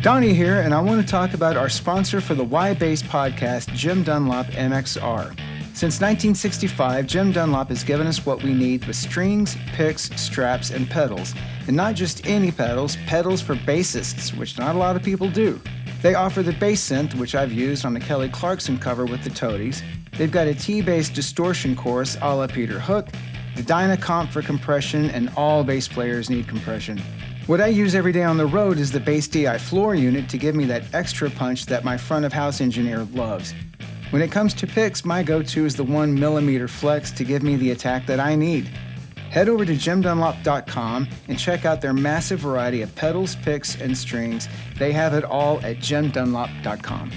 Donnie here, and I want to talk about our sponsor for the Why Bass podcast, Jim Dunlop MXR. Since 1965, Jim Dunlop has given us what we need with strings, picks, straps, and pedals. And not just any pedals, pedals for bassists, which not a lot of people do. They offer the bass synth, which I've used on the Kelly Clarkson cover with the Toadies. They've got a T-bass distortion chorus a la Peter Hook, the Dynacomp for compression, and all bass players need compression. What I use every day on the road is the Bass DI floor unit to give me that extra punch that my front of house engineer loves. When it comes to picks, my go-to is the 1mm flex to give me the attack that I need. Head over to jimdunlop.com and check out their massive variety of pedals, picks, and strings. They have it all at jimdunlop.com.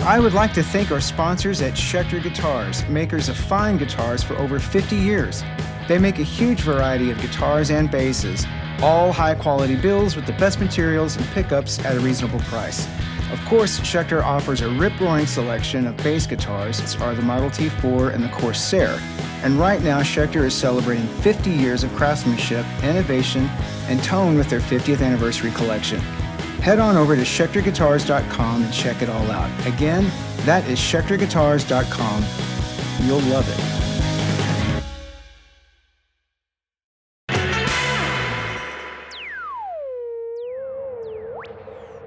I would like to thank our sponsors at Schecter Guitars, makers of fine guitars for over 50 years. They make a huge variety of guitars and basses, all high-quality builds with the best materials and pickups at a reasonable price. Of course, Schecter offers a rip-roaring selection of bass guitars, as are the Model T4 and the Corsair. And right now, Schecter is celebrating 50 years of craftsmanship, innovation, and tone with their 50th anniversary collection. Head on over to schecterguitars.com and check it all out. Again, that is schecterguitars.com. You'll love it.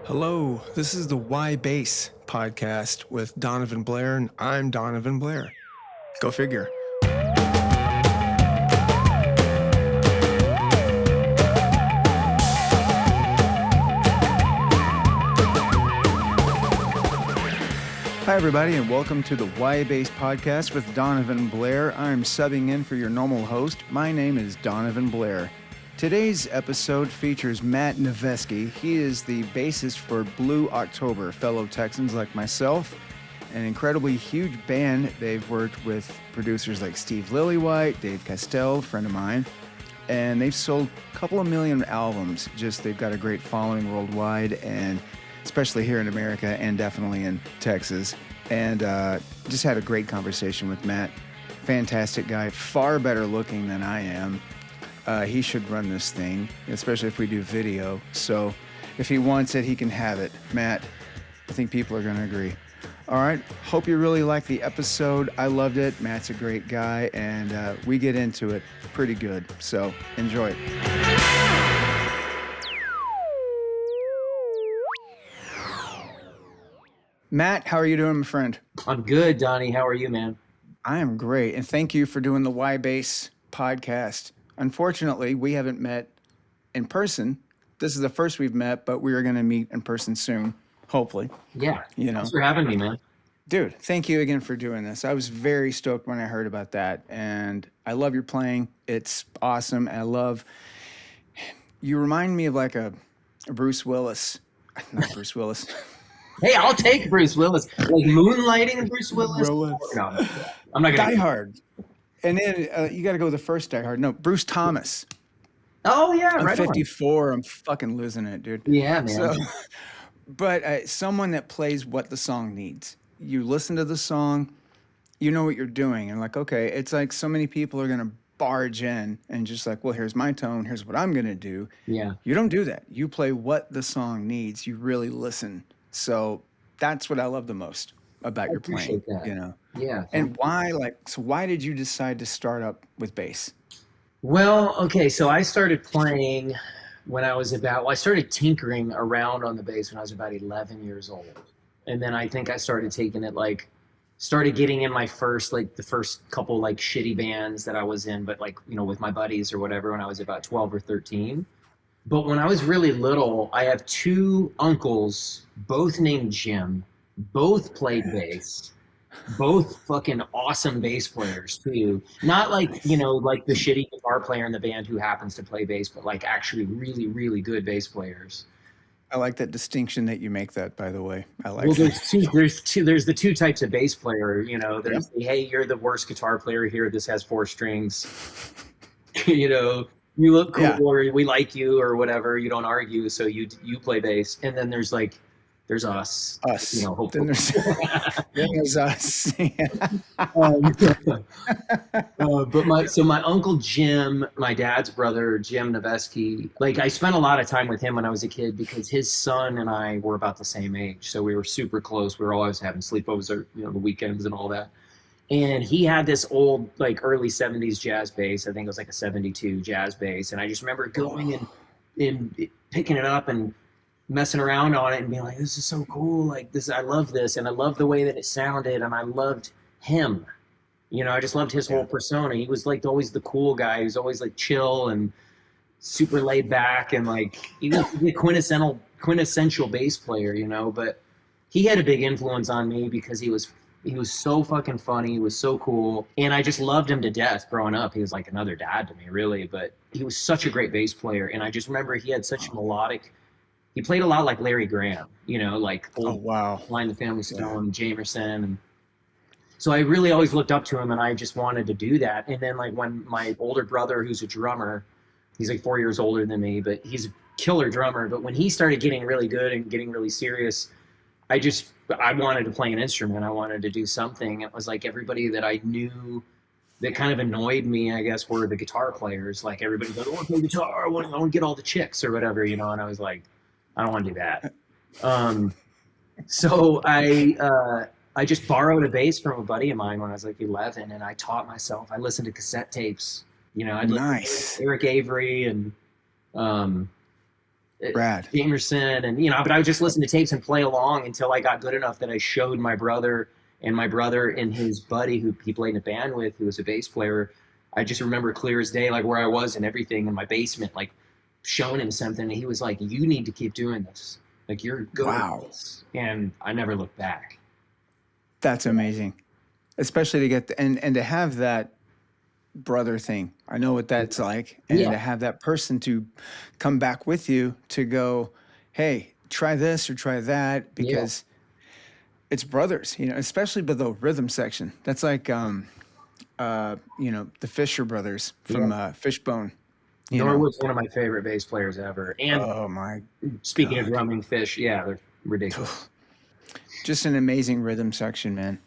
Hello, this is the Why Bass podcast with Donivan Blair, and I'm Donivan Blair. Go figure. Hi, everybody, and welcome to the Why Bass podcast with Donivan Blair. I'm subbing in for your normal host. My name is Donivan Blair. Today's episode features Matt Noveskey. He is the bassist for Blue October, fellow Texans like myself. An incredibly huge band. They've worked with producers like Steve Lillywhite, Dave Castell, a friend of mine, and they've sold a couple of million albums. They've got a great following worldwide, and especially here in America and definitely in Texas. And just had a great conversation with Matt. Fantastic guy, far better looking than I am. He should run this thing, especially if we do video. So if he wants it, he can have it. Matt, I think people are going to agree. All right. Hope you really liked the episode. I loved it. Matt's a great guy, and we get into it pretty good. So enjoy it. Matt, how are you doing, my friend? I'm good, Donnie. How are you, man? I am great, and thank you for doing the Why Bass podcast. Unfortunately, we haven't met in person. This is the first we've met, but we are going to meet in person soon, hopefully. Yeah. Thanks for having me, man. Dude, thank you again for doing this. I was very stoked when I heard about that, and I love your playing. It's awesome. And you remind me of like a Bruce Willis. Not Bruce Willis. Hey, I'll take Bruce Willis. Like moonlighting Bruce Willis? No, I'm not going to. Die Hard. And then you got to go with the first Die Hard. No, Bruce Thomas. Oh, yeah, I'm right 54. On. I'm fucking losing it, dude. Yeah, man. So, but someone that plays what the song needs. You listen to the song, you know what you're doing. And like, okay, it's like so many people are going to barge in and just like, well, here's my tone. Here's what I'm going to do. Yeah. You don't do that. You play what the song needs. You really listen. So that's what I love the most about your playing, that. You know? Yeah. And why did you decide to start up with bass? Well, okay, so I started playing when I was I started tinkering around on the bass when I was about 11 years old. And then I think I started taking it started getting in my the first couple shitty bands that I was in, but with my buddies or whatever when I was about 12 or 13. But when I was really little, I have two uncles, both named Jim, both played bass, both fucking awesome bass players too. Not like the shitty guitar player in the band who happens to play bass, but actually really, really good bass players. I like that distinction that you make that, by the way. There's the two types of bass player, there's the, hey, you're the worst guitar player here. This has 4 strings, you look cool, or we like you or whatever. You don't argue, so you play bass. And then there's there's us. Us. Hopefully. Then there's us. Um, but my uncle Jim, my dad's brother, Jim Noveskey, like I spent a lot of time with him when I was a kid because his son and I were about the same age. So we were super close. We were always having sleepovers or, the weekends and all that. And he had this old, like early 70s jazz bass. I think it was like a 72 jazz bass. And I just remember going and picking it up and messing around on it and being like, this is so cool. Like this, I love this. And I love the way that it sounded. And I loved him. I just loved his whole persona. He was like always the cool guy. He was always like chill and super laid back. And like, he was the quintessential bass player, but he had a big influence on me because he was so fucking funny. He was so cool. And I just loved him to death growing up. He was like another dad to me, really. But he was such a great bass player. And I just remember he had such melodic. He played a lot like Larry Graham, like old Line the Family Stone, Jamerson. And so I really always looked up to him and I just wanted to do that. And then like when my older brother, who's a drummer, he's like 4 years older than me, but he's a killer drummer. But when he started getting really good and getting really serious, I wanted to play an instrument. I wanted to do something. It was like everybody that I knew that kind of annoyed me, I guess, were the guitar players. Like everybody goes, I want to play guitar. I want to get all the chicks or whatever, and I was like, I don't want to do that. So I just borrowed a bass from a buddy of mine when I was like 11, and I taught myself. I listened to cassette tapes. I'd listen to Eric Avery and Brad Jamerson, and but I would just listen to tapes and play along until I got good enough that I showed my brother and his buddy who he played in a band with, who was a bass player. I just remember clear as day, like where I was and everything in my basement, like showing him something, and he was like, "You need to keep doing this. Like you're good at this." And I never looked back. That's amazing, especially to get and to have that brother thing. I know what that's like, and to have that person to come back with you to go, hey, try this or try that, because it's brothers, especially with the rhythm section. That's like the Fisher brothers from Fishbone. Norwood's one of my favorite bass players ever. And speaking of drumming, Fish, they're ridiculous. Just an amazing rhythm section, man.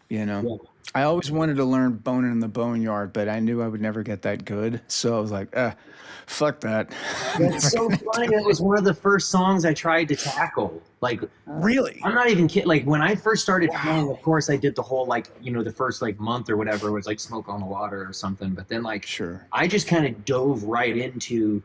I always wanted to learn Bone in the Boneyard, but I knew I would never get that good. So I was like, fuck that. That's so funny. It was one of the first songs I tried to tackle. Like, really? I'm not even kidding. Like, when I first started playing, of course, I did the whole, like, the first, like, month or whatever was, like, Smoke on the Water or something. But then, like, I just kind of dove right into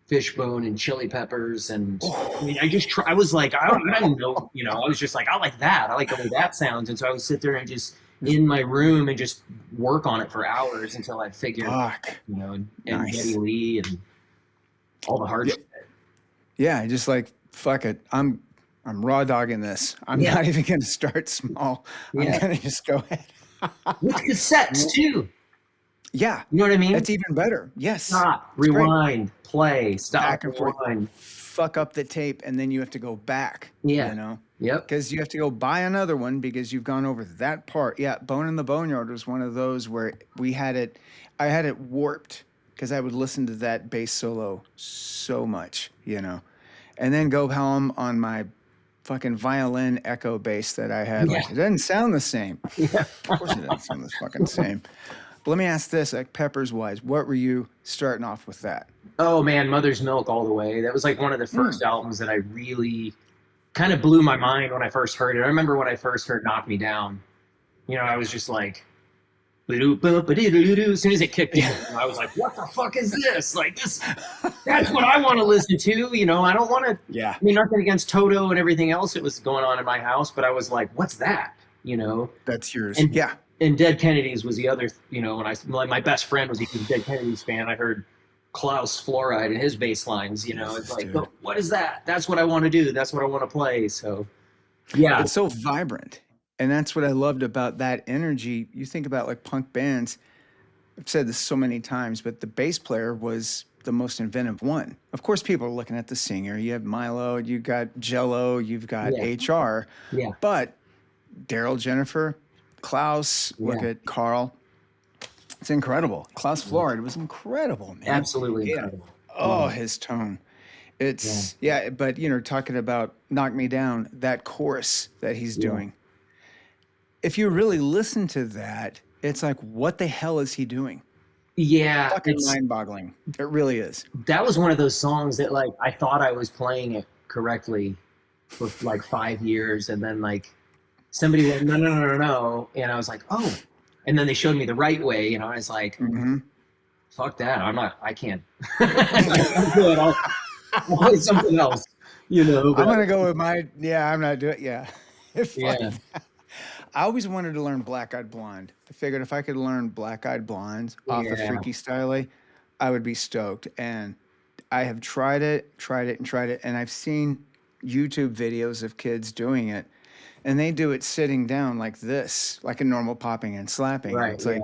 Fishbone and Chili Peppers. And, I mean, I was like, I don't know, I was just like, I like that. I like the way that sounds. And so I would sit there and just in my room and just work on it for hours until I figured, and Geddy Lee and all the hard shit. Yeah, just like, fuck it. I'm raw dogging this. I'm not even going to start small. I'm going to just go ahead. With cassettes, too. Yeah. You know what I mean? That's even better. Yes. Stop, rewind, play, stop, back and rewind. Forth. Fuck up the tape, and then you have to go back. Yeah. Yep. Because you have to go buy another one because you've gone over that part. Yeah, Bone in the Boneyard was one of those where I had it warped because I would listen to that bass solo so much, and then go home on my fucking violin echo bass that I had. Like, it doesn't sound the same. Yeah. Of course it doesn't sound the fucking same. But let me ask this, like Peppers wise, what were you starting off with that? Oh man, Mother's Milk all the way. That was like one of the first albums that I really kind of blew my mind when I first heard it. I remember when I first heard Knock Me Down, I was just like, as soon as it kicked in, I was like, what the fuck is this? Like this, that's what I want to listen to. I don't want to, I mean, nothing against Toto and everything else that was going on in my house, but I was like, what's that? That's yours. And Dead Kennedys was the other, when my best friend was a Dead Kennedys fan, I heard Klaus Fluoride and his bass lines, it's like, oh, what is that? That's what I want to do. That's what I want to play. So, yeah. It's so vibrant. And that's what I loved about that energy. You think about like punk bands, I've said this so many times, but the bass player was the most inventive one. Of course, people are looking at the singer. You have Milo, you've got Jello, you've got HR. Yeah. But Daryl, Jennifer, Klaus, look at Carl. It's incredible. Klaus Fluoride was incredible, man. Absolutely incredible. Oh, his tone. It's yeah, but talking about Knock Me Down, that chorus that he's Yeah. doing. If you really listen to that, it's like, what the hell is he doing? Yeah, Fucking mind-boggling. It really is. that was one of those songs that like I thought I was playing it correctly for like 5 years, and then like somebody went no, and I was like, oh, and then they showed me the right way, I was like, Hmm. fuck that, I can't. I'm good. I'll play something else, I'm But gonna go with I'm not doing. Yeah, fuck yeah, that. I always wanted to learn Black Eyed Blonde. I figured if I could learn Black Eyed Blonde off of yeah, Freaky Style, I would be stoked. And I have tried it, and I've seen YouTube videos of kids doing it, and they do it sitting down like this, like a normal popping and slapping. And right, it's yeah, like,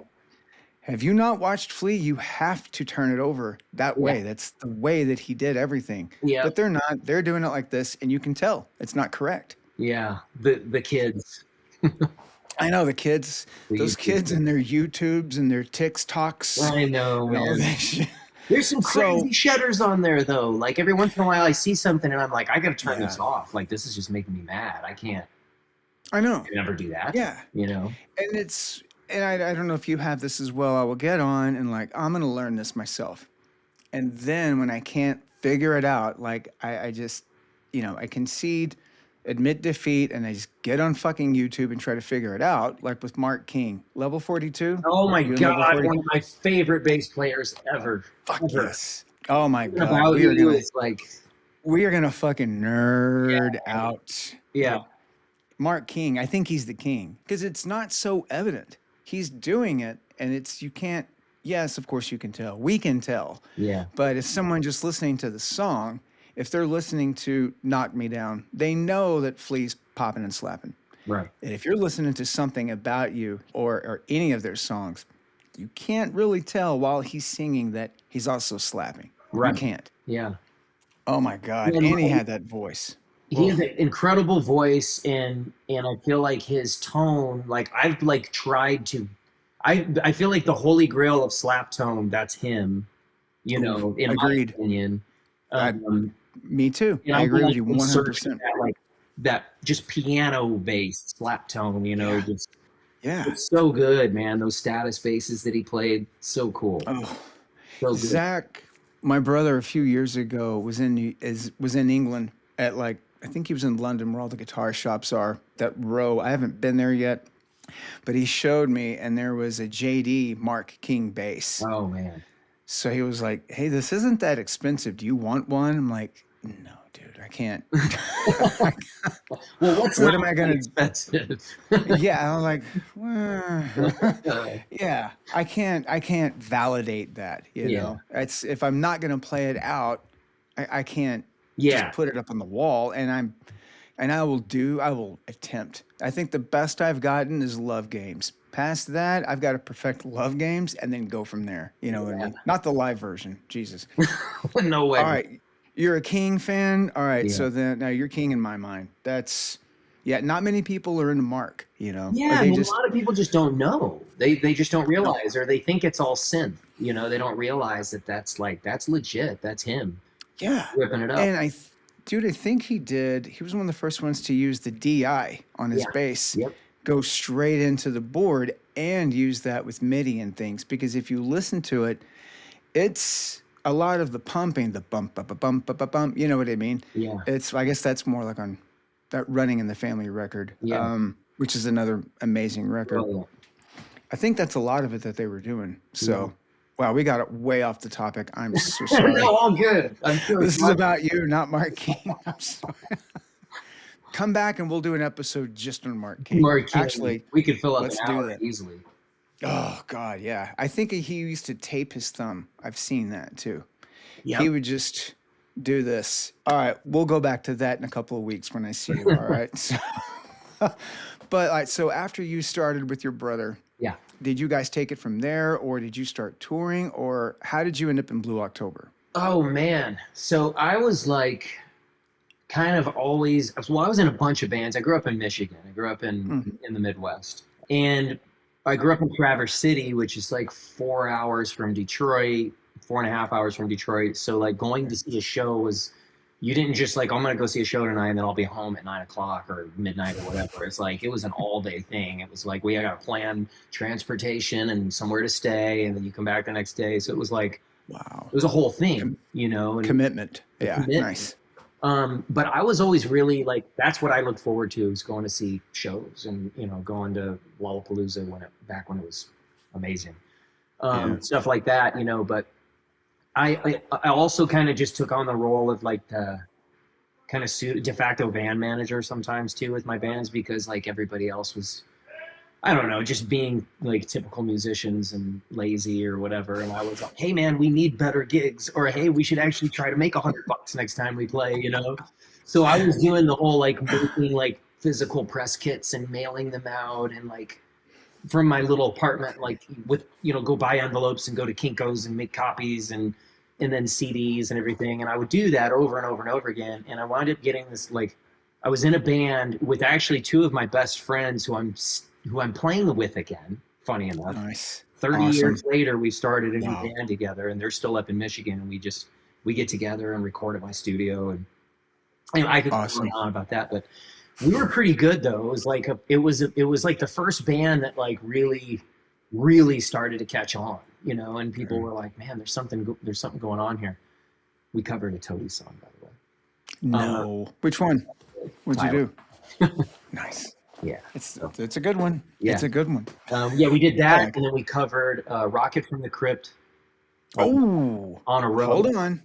have you not watched Flea? You have to turn it over that yeah, way. That's the way that he did everything. yeah, But they're not. They're doing it like this, and you can tell it's not correct. yeah. The kids, I know the kids, the those YouTube kids and their YouTubes and their TikToks I know, and all man. that shit. There's some So, crazy shutters on there though. Like every once in a while I see something and I'm like, I gotta turn yeah, this off. Like this is just making me mad. I can't I know. never do that. Yeah. You know? And I don't know if you have this as well. I will get on and like, I'm going to learn this myself. And then when I can't figure it out, like I just, I concede, admit defeat, and I just get on fucking YouTube and try to figure it out. Like with Mark King, level 42. Oh my You in level god, 40? one of my favorite bass players ever. Fuck Ever. yes. Oh my Something God. about you is like We are gonna fucking nerd out. yeah. Like Mark King, I think he's the king because it's not so evident. He's doing it, and you can't. Yes, of course you can tell. We can tell. Yeah. But if someone just listening to the song, if they're listening to Knock Me Down, they know that Flea's popping and slapping. Right. And if you're listening to Something About You or any of their songs, you can't really tell while he's singing that he's also slapping. Right. You can't. Yeah. Oh my God. And And he had that voice. he has an incredible voice and I feel like his tone, like I've like tried to I feel like the holy grail of slap tone, that's him, in Agreed. my opinion. I- Me too. And I I'm agree like with you in search 100%. of that, like that just piano based slap tone, Yeah. just Yeah. it's so good, man. Those status basses that he played, so cool. Oh, So good. Zach, my brother, a few years ago was in England at like I think he was in London where all the guitar shops are. That row. I haven't been there yet, but he showed me, and there was a JD Mark King bass. Oh man. So he was like, "Hey, this isn't that expensive. Do you want one?" I'm like, "No, dude, I can't." Well, what's What not am I gonna? expensive? Yeah, I'm like, well, yeah, I can't validate that. Yeah. It's if I'm not gonna play it out, I can't Yeah. just put it up on the wall, and I will attempt. I think the best I've gotten is Love Games. Past that, I've got to perfect Love Games and then go from there. You know what I mean? Not the live version. Jesus. No way. All right. You're a King fan? All right. Yeah. So then now you're King in my mind. Not many people are into Mark, Yeah, Or I they mean, just, a lot of people just don't know. They just don't realize, or they think it's all synth. They don't realize that that's legit. That's him yeah. ripping it up. And dude, I think he was one of the first ones to use the DI on his Yeah. bass. Yep. Go straight into the board and use that with MIDI and things. Because if you listen to it, it's a lot of the pumping, the bump, bump, bump, bump, bump. You know what I mean? Yeah. I guess that's more like on that Running in the Family record, Yeah. which is another amazing record. Oh, yeah. I think that's a lot of it that they were doing. So, wow, we got it way off the topic. I'm so sorry. No, all good. I'm sure This is about you, not Mark King. I'm sorry. Come back and we'll do an episode just on Mark King. Mark King, Actually, we could fill up let's an do hour that. easily. Oh God, yeah. I think he used to tape his thumb. I've seen that too. Yeah. He would just do this. All right, we'll go back to that in a couple of weeks when I see you. All right. So after you started with your brother, Yeah. did you guys take it from there, or did you start touring, or how did you end up in Blue October? Oh man. So I was like kind of always, well, I was in a bunch of bands. I grew up in Michigan. I grew up in the Midwest. And I grew up in Traverse City, which is like 4 hours from Detroit, 4.5 hours from Detroit. So like going to see a show was you didn't just like, I'm going to go see a show tonight and then I'll be home at 9 o'clock or midnight or whatever. It's like, it was an all day thing. It was like, we got to plan transportation and somewhere to stay. And then you come back the next day. So it was like, Wow. it was a whole thing, you know, and Commitment. Yeah. commitment. Nice. But I was always really like, that's what I looked forward to, is going to see shows and, you know, going to Lollapalooza back when it was amazing. Stuff like that, you know, but I also kind of just took on the role of like the kind of de facto band manager sometimes too with my bands, because like everybody else was, I don't know, just being like typical musicians and lazy or whatever. And I was like, hey man, we need better gigs, or hey, we should actually try to make $100 next time we play, you know? So I was doing the whole like making like physical press kits and mailing them out, and like from my little apartment, like with, you know, go buy envelopes and go to Kinko's and make copies and then CDs and everything. And I would do that over and over and over again. And I wound up getting this, like, I was in a band with actually two of my best friends who I'm playing with again, funny enough. Nice. 30 Awesome. years later, we started a new Wow. band together, and they're still up in Michigan. And we get together and record at my studio. And I could go on about that, but we were pretty good though. It was like it was like the first band that like really started to catch on, you know, and people were like, man, there's something going on here. We covered a Toady song, by the way. No. Which one? What'd you do? Nice. Yeah. It's a good one. Yeah. It's a good one. Yeah, we did that, and then we covered Rocket from the Crypt. Oh. On a Road. Hold on.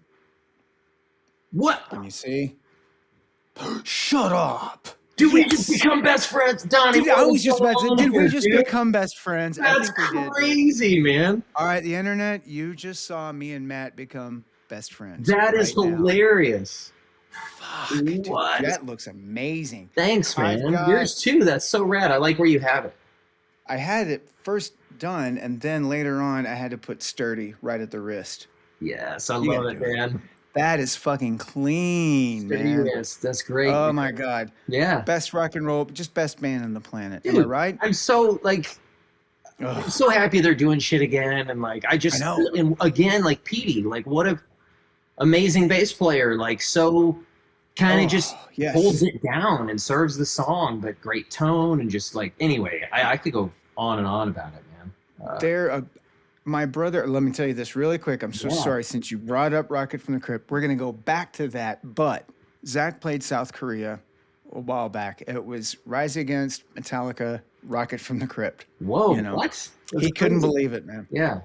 What? Let me see. Shut up. Did we just become best friends, Donnie? I was just about to say, did we just become best friends? That's I think we did. crazy, man. All right, the internet, you just saw me and Matt become best friends. That is hilarious. Fuck, dude, What? that looks amazing. Thanks, man. Yours too. That's so rad. I like where you have it. I had it first done, and then later on, I had to put sturdy right at the wrist. Yes, I love it, man. That is fucking clean, man. Yes, that's great. Oh my God. Yeah. Best rock and roll, just best band on the planet. Dude, am I right? I'm so like, I'm so happy they're doing shit again, and like I know. And again, like Petey, like what a amazing bass player, like so kind of just holds it down and serves the song, but great tone, and just like, anyway, I could go on and on about it, man. My brother, let me tell you this really quick. I'm so sorry, since you brought up Rocket from the Crypt, we're going to go back to that. But Zach played South Korea a while back. It was Rise Against, Metallica, Rocket from the Crypt. Whoa, you know? What? He couldn't believe it, man. Yeah.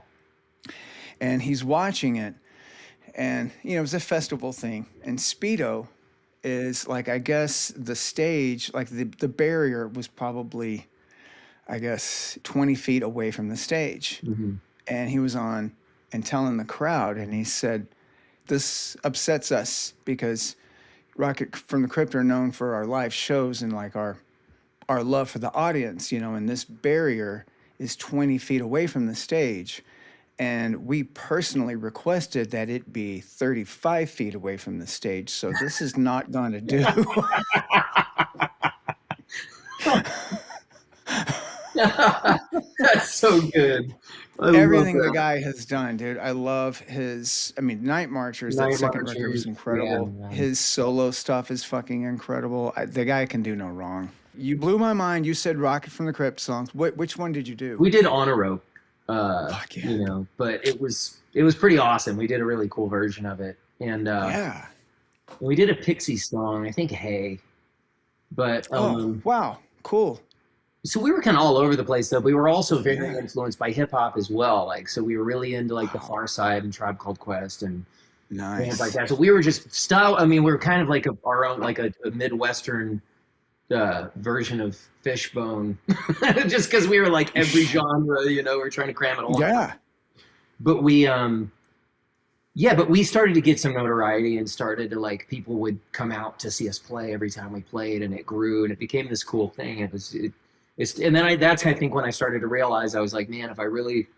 And he's watching it. And, you know, it was a festival thing. And Speedo is like, I guess the stage, like the barrier was probably, I guess, 20 feet away from the stage. Mm-hmm. And he was on and telling the crowd, and he said, this upsets us because Rocket from the Crypt are known for our live shows and like our love for the audience, you know, and this barrier is 20 feet away from the stage. And we personally requested that it be 35 feet away from the stage. So this is not going to do. That's so good. Everything the guy has done, dude. I love his, Night Marchers, that second record was incredible. Yeah, his solo stuff is fucking incredible. The guy can do no wrong. You blew my mind. You said Rocket from the Crypt songs. Which one did you do? We did On a Rope. Fuck yeah. You know, but it was pretty awesome. We did a really cool version of it. And we did a Pixies song, I think Hey. But wow, cool. So we were kind of all over the place, though. We were also very influenced by hip hop as well. Like, so we were really into like the Far Side and Tribe Called Quest and things like that. So we were just we were kind of like our own, like a Midwestern version of Fishbone, just because we were like every genre, you know, we're trying to cram it all. Yeah. But we, but we started to get some notoriety and started to like, people would come out to see us play every time we played, and it grew and it became this cool thing. And then that's, I think, when I started to realize, I was like, man, if I really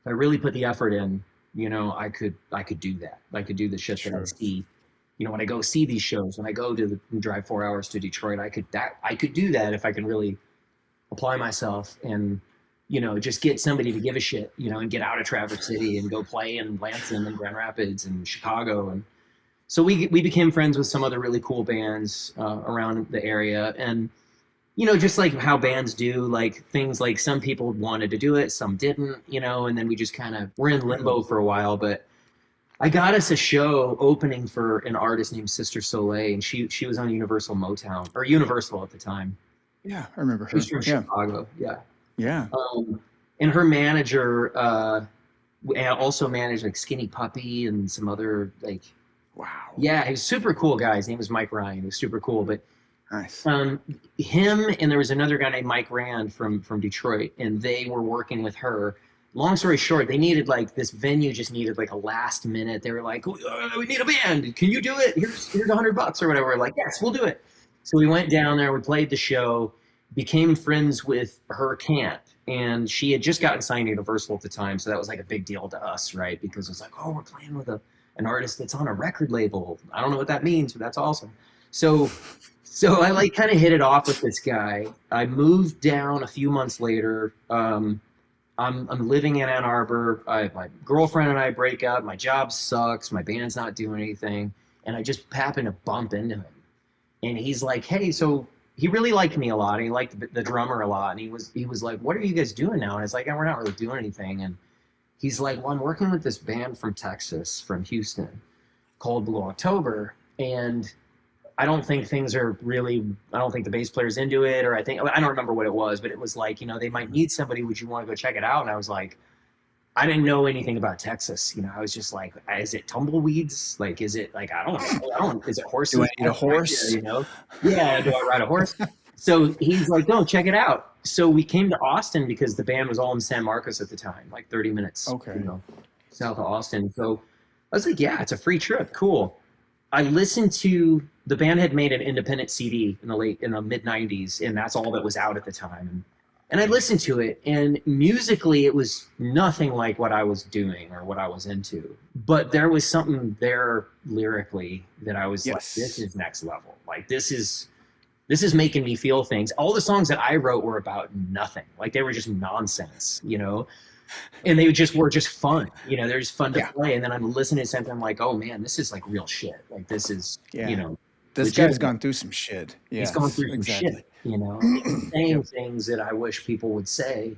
put the effort in, you know, I could do that. I could do the shit that I see. You know, when I go see these shows, when I go to drive 4 hours to Detroit, I could do that if I can really apply myself and, you know, just get somebody to give a shit, you know, and get out of Traverse City and go play in Lansing and Grand Rapids and Chicago. And, So we became friends with some other really cool bands around the area, and just like how bands do, like things like some people wanted to do it, some didn't, and then we just kind of were in limbo for a while. But I got us a show opening for an artist named Sister Soleil, and she was on Universal Motown, or Universal at the time. Yeah, I remember her. She's from Chicago. Yeah. Yeah. And her manager also managed like Skinny Puppy and some other like. Wow. Yeah, he was super cool guy. His name was Mike Ryan. He was super cool. But nice. Him and there was another guy named Mike Rand from Detroit, and they were working with her. Long story short, they needed like this venue just needed like a last minute. They were like, we need a band. Can you do it? Here's $100 or whatever. We're like, yes, we'll do it. So we went down there. We played the show. Became friends with her camp, and she had just gotten signed to Universal at the time, so that was like a big deal to us, right? Because it was like, oh, we're playing with an artist that's on a record label. I don't know what that means, but that's awesome. So I like kind of hit it off with this guy. I moved down a few months later. I'm living in Ann Arbor. My girlfriend and I break up. My job sucks. My band's not doing anything, and I just happened to bump into him, and he's like, hey, so. He really liked me a lot. And he liked the drummer a lot. And he was like, what are you guys doing now? And it's like, oh, we're not really doing anything. And he's like, well, I'm working with this band from Texas, from Houston, called Blue October. And I don't think the bass player's into it. Or I don't remember what it was, but it was like, they might need somebody. Would you want to go check it out? And I was like, I didn't know anything about Texas. I was just like, is it tumbleweeds? Like, is it like, I don't, is it horses? Do I need a horse? Yeah, do I ride a horse? So he's like, no, check it out. So we came to Austin because the band was all in San Marcos at the time, like 30 minutes, south of Austin. So I was like, yeah, it's a free trip. Cool. I listened to, the band had made an independent CD in the mid 90s, and that's all that was out at the time. And I listened to it, and musically, it was nothing like what I was doing or what I was into. But there was something there lyrically that I was like, this is next level. Like, this is making me feel things. All the songs that I wrote were about nothing. Like, they were just nonsense, And they were just fun. They're just fun to play. And then I'm listening to something, I'm like, oh, man, this is like real shit. Like, this is, This guy's gone through some shit. Yeah, he's gone through some shit. Saying things that I wish people would say.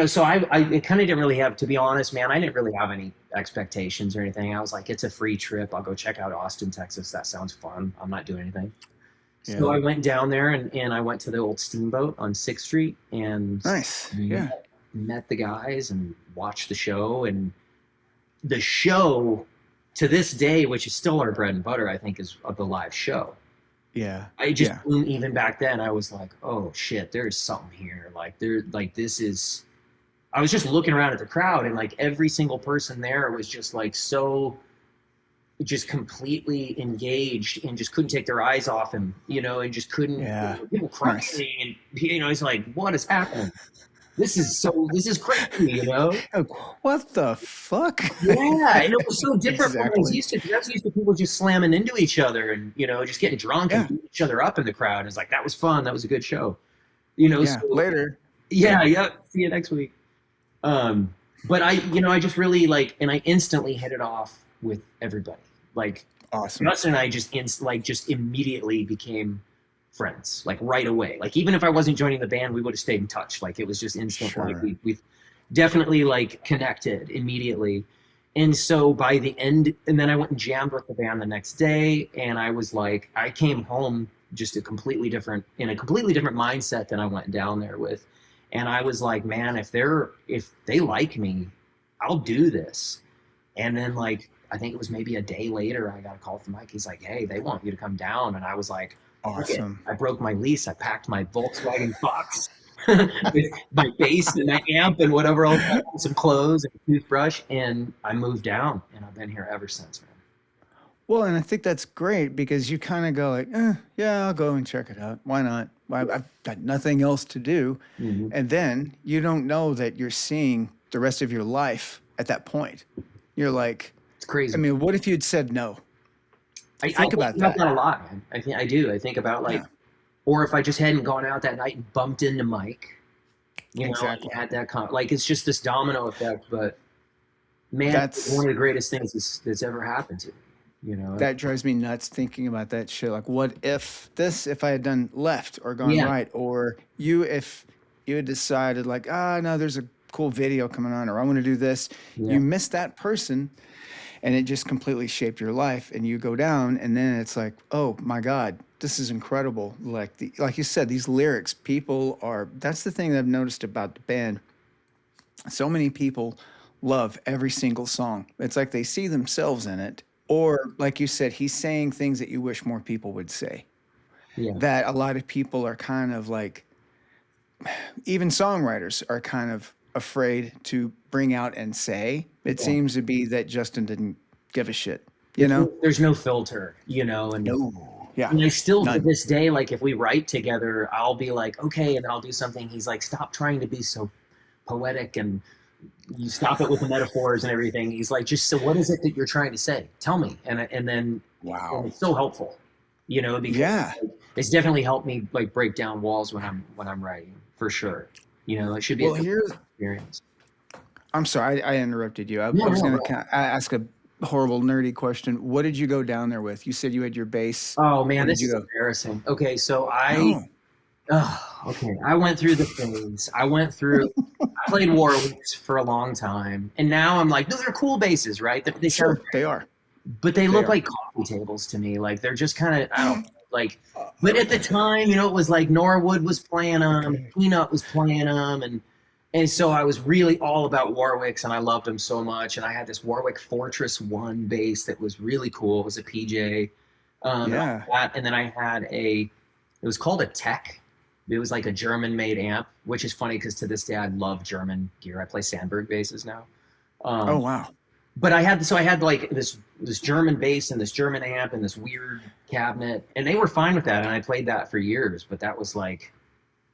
So I kind of didn't really have, to be honest, man, I didn't really have any expectations or anything. I was like, it's a free trip. I'll go check out Austin, Texas. That sounds fun. I'm not doing anything. Yeah. So I went down there and I went to the old Steamboat on 6th Street and met the guys and watched the show. And the show, to this day, which is still our bread and butter, I think, is the live show. Yeah. I just even back then I was like, oh shit, there's something here. Like I was just looking around at the crowd, and like every single person there was just like so just completely engaged and just couldn't take their eyes off him, and just couldn't people crying and it's like, what is happening? This is crazy, What the fuck? Yeah, and it was so different from what I was used to. I was used to people just slamming into each other and, just getting drunk and beating each other up in the crowd. It's like, that was fun. That was a good show. So, later. Yeah. See you next week. But I just really and I instantly hit it off with everybody. Like, awesome. Justin and I just immediately became friends, like right away. Like, even if I wasn't joining the band, we would have stayed in touch. Like, it was just instant. Sure. Like we've definitely like connected immediately. And so by the end, and then I went and jammed with the band the next day, and I was like, I came home just in a completely different mindset than I went down there with. And I was like, man, if they like me, I'll do this. And then like, I think it was maybe a day later, I got a call from Mike. He's like, hey, they want you to come down. And I was like, awesome. Okay. I broke my lease. I packed my Volkswagen Fox with my bass and my amp and whatever else, some clothes and a toothbrush, and I moved down, and I've been here ever since, man. Well, and I think that's great because you kind of go like, yeah, I'll go and check it out. Why not? I've got nothing else to do. Mm-hmm. And then you don't know that you're seeing the rest of your life at that point. You're like, it's crazy. I mean, what if you'd said no? I think about that a lot, man. I do. I think about or if I just hadn't gone out that night and bumped into Mike, exactly. And had that like, it's just this domino effect. But man, that's one of the greatest things that's ever happened to me. You know? That drives me nuts thinking about that shit. Like, what if I had done left or gone Yeah. right, or if you had decided like, no, there's a cool video coming on, or I want to do this. Yeah. You missed that person, and it just completely shaped your life, and you go down, and then it's like, oh my God, this is incredible. Like you said, these lyrics, people are. That's the thing that I've noticed about the band. So many people love every single song. It's like they see themselves in it. Or, like you said, he's saying things that you wish more people would say. Yeah. That a lot of people are kind of like, even songwriters are kind of afraid to bring out and say. It Yeah. seems to be that Justin didn't give a shit, you know? There's no filter, you know, No. Yeah. and I still to None. this day, like if we write together, I'll be like, okay, and I'll do something. He's like, stop trying to be so poetic and you stop it with the metaphors and everything. He's like, just so what is it that you're trying to say? Tell me. And then Wow. it's so helpful, you know, because Yeah. it's definitely helped me like break down walls when I'm writing for sure. You know, it should be Well, a good here's, experience. I'm sorry, I interrupted you. I No, was no, going no. to ask a horrible, nerdy question. What did you go down there with? You said you had your bass. Oh man, What did this you is go? embarrassing. Okay, so No. okay, I went through the phase. I played Warwicks for a long time, and now I'm like, no, they're cool basses, right? They sound, Sure, they are. but they They look are. like coffee tables to me. Like they're just kind of, I don't know, like. But at the time, you know, it was like Norwood was playing them, Peanut was playing them, and so I was really all about Warwicks, and I loved them so much. And I had this Warwick Fortress One bass that was really cool. It was a PJ, Yeah. and then I had it was called a Tech. It was like a German-made amp, which is funny because to this day I love German gear. I play Sandberg basses now. Oh, wow. But I had like this German bass and this German amp and this weird cabinet, and they were fine with that, and I played that for years. But that was like,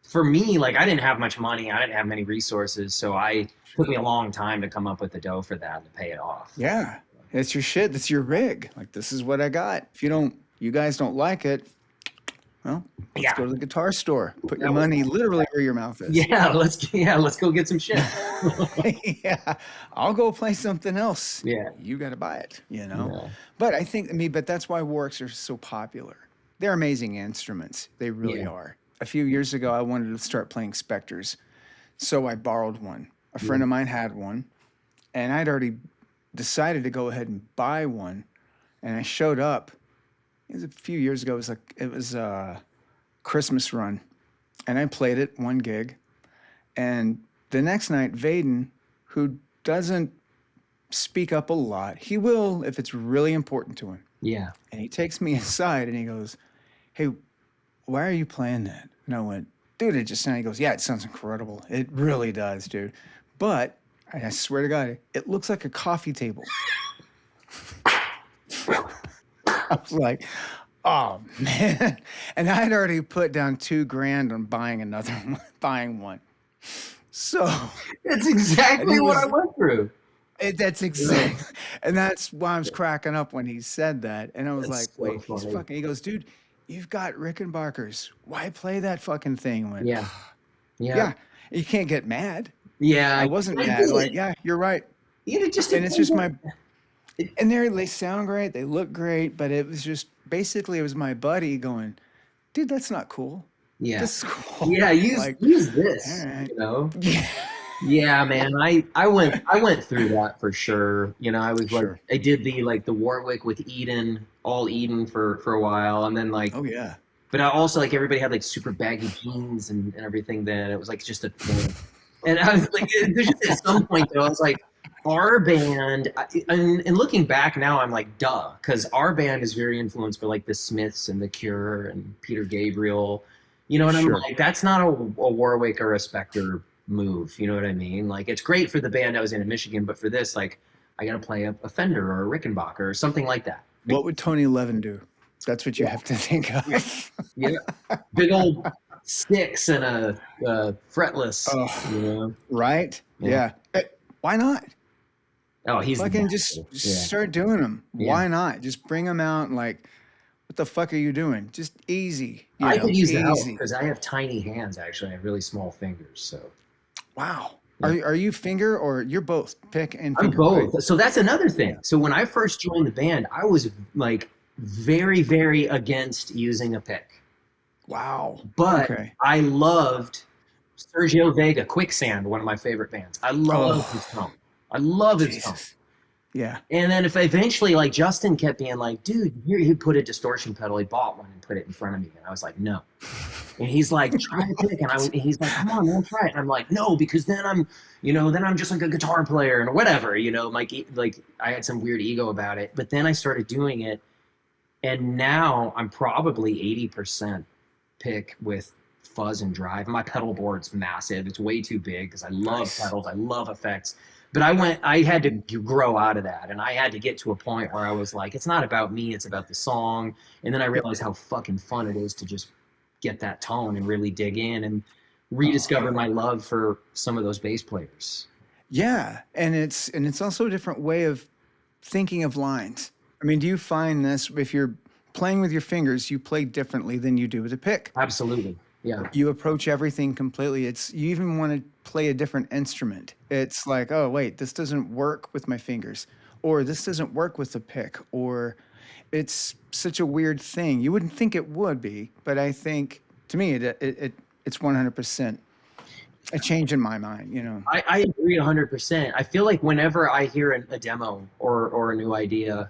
for me, like I didn't have much money, I didn't have many resources, so it took me a long time to come up with the dough for that to pay it off. Yeah. It's your shit. That's your rig. Like, this is what I got. If you guys don't like it, well, let's go to the guitar store. Put your money literally where your mouth is. Let's go get some shit. Yeah. I'll go play something else. Yeah. You got to buy it, you know? Yeah. But but that's why Warwicks are so popular. They're amazing instruments. They really are. A few years ago, I wanted to start playing Specters. So I borrowed one. A friend of mine had one, and I'd already decided to go ahead and buy one. And I showed up. It was a few years ago. It was a Christmas run, and I played it one gig. And the next night, Vaden, who doesn't speak up a lot, he will if it's really important to him. Yeah. And he takes me aside and he goes, "Hey, why are you playing that?" And I went, "Dude, it just sounds." He goes, "Yeah, it sounds incredible. It really does, dude. But I swear to God, it looks like a coffee table." I was like, "Oh man!" And I had already put down $2,000 on buying one. So That's exactly what I went through. That's exactly, and that's why I was cracking up when he said that. And I was like, so "Wait, he's funny. fucking." He goes, "Dude, you've got Rickenbackers. Why play that fucking thing?" I went, Yeah. You can't get mad. Yeah. I wasn't mad. Like, yeah, you're right. You just And it's just and they sound great, they look great, but it was just basically it was my buddy going, "Dude, that's not cool. Yeah. This is cool." Yeah, use this. All right. You know? Yeah. Yeah, man. I went through that for sure. You know, I was like, Sure. I did the Warwick with Eden, all Eden for a while, and then like, Oh yeah. but I also like everybody had like super baggy jeans and everything. Then it was like just a thing. And I was like, there's just at some point though, I was like, our band, and looking back now, I'm like, duh, because our band is very influenced by like the Smiths and the Cure and Peter Gabriel. You know what I'm like? That's not a Warwick or a Schecter move. You know what I mean? Like, it's great for the band I was in Michigan, but for this, like, I got to play a Fender or a Rickenbacker or something like that. What would Tony Levin do? That's what you have to think of. Yeah, big old sticks and a fretless. You know? Right? Yeah. Why not? Oh, he's fucking just start doing them. Yeah. Why not? Just bring them out and like, what the fuck are you doing? Just easy. I could use the help because I have tiny hands. Actually, I have really small fingers. So, wow. Are you finger or you're both pick and I'm finger, right? both. So that's another thing. Yeah. So when I first joined the band, I was like very, very against using a pick. Wow. But Okay. I loved Sergio Vega, Quicksand, one of my favorite bands. I love his Oh, tone. I love his tone. Jesus. Yeah. And then if eventually like Justin kept being like, dude, here he put a distortion pedal, he bought one and put it in front of me. And I was like, no. And he's like, try the pick. And he's like, come on, man, try it. And I'm like, no, because then I'm just like a guitar player and whatever, like I had some weird ego about it. But then I started doing it. And now I'm probably 80% pick with fuzz and drive. My pedal board's massive. It's way too big because I love pedals. I love effects. But I had to grow out of that. And I had to get to a point where I was like, it's not about me, it's about the song. And then I realized how fucking fun it is to just get that tone and really dig in and rediscover my love for some of those bass players. Yeah, and it's also a different way of thinking of lines. I mean, do you find this if you're playing with your fingers, you play differently than you do with a pick? Absolutely. Yeah. You approach everything completely. You even want to play a different instrument. It's like, oh wait, this doesn't work with my fingers, or this doesn't work with the pick, or it's such a weird thing. You wouldn't think it would be, but I think to me it's 100% a change in my mind. I agree 100%. I feel like whenever I hear a demo or a new idea,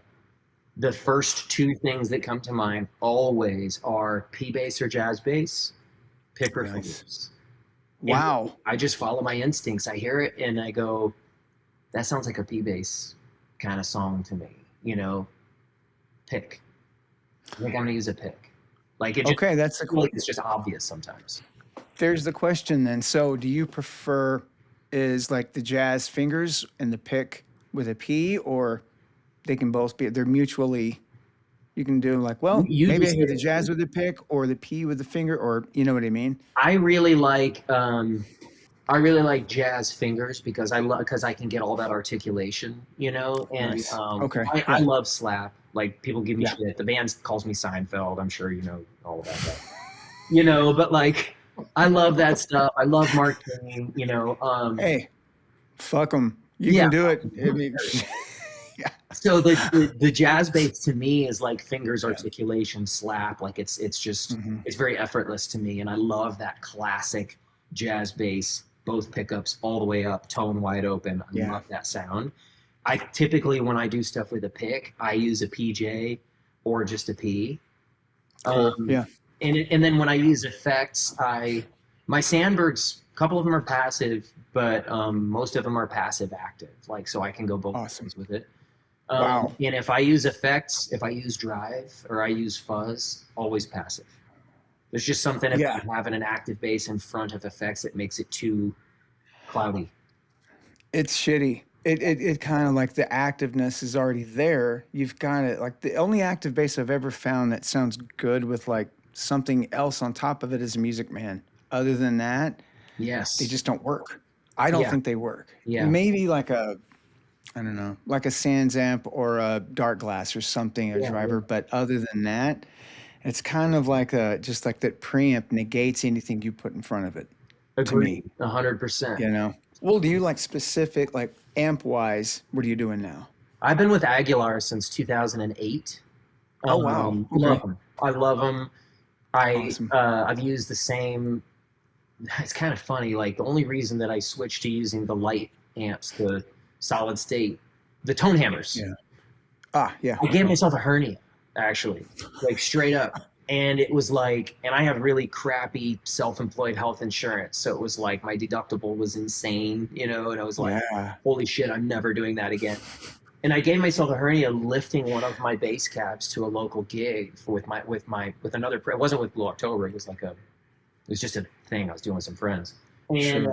the first two things that come to mind always are P bass or jazz bass, pick or fingers. Wow. And I just follow my instincts. I hear it and I go, that sounds like a P bass kind of song to me. Pick. I think I'm gonna use a pick. Like Okay, that's it's just obvious sometimes. There's the question then. So do you prefer is like the jazz fingers and the pick with a P, or they can both be, they're mutually, you can do like, well, maybe I hear the jazz with the pick or the P with the finger, or you know what I mean? I really like jazz fingers because I can get all that articulation, and Nice. Okay. I love slap. Like people give me shit. The band calls me Seinfeld. I'm sure you know all about that. But like I love that stuff. I love Mark King. Hey, fuck them. You can do it. I mean, yeah. So the jazz bass to me is like fingers articulation, slap. Like it's just it's very effortless to me, and I love that classic jazz bass, both pickups all the way up, tone wide open. I love that sound. I typically when I do stuff with a pick, I use a PJ or just a P. And then when I use effects, my Sandbergs, a couple of them are passive, but most of them are passive active. Like so I can go both ways with it. Wow. And if I use effects, if I use drive or I use fuzz, always passive. There's just something about having an active bass in front of effects that makes it too cloudy. It's shitty. It kind of like the activeness is already there. You've got it. Like the only active bass I've ever found that sounds good with like something else on top of it is Music Man. Other than that, they just don't work. I don't think they work. Yeah. Maybe like I don't know, like a Sans amp or a Dark Glass or something, a driver. But other than that, it's kind of like just like that preamp negates anything you put in front of it. Agreed, 100%. Well, do you like specific, like amp wise, what are you doing now? I've been with Aguilar since 2008. Oh, wow. Okay. Love them. I love them. Awesome. I've used the same. It's kind of funny. Like the only reason that I switched to using the light amps, the solid state, the tone hammers. Yeah. I gave myself a hernia, actually, like straight up. And it was like, and I have really crappy self-employed health insurance. So it was like my deductible was insane, and I was like, holy shit, I'm never doing that again. And I gave myself a hernia lifting one of my bass cabs to a local gig with another, it wasn't with Blue October. It was just a thing I was doing with some friends. And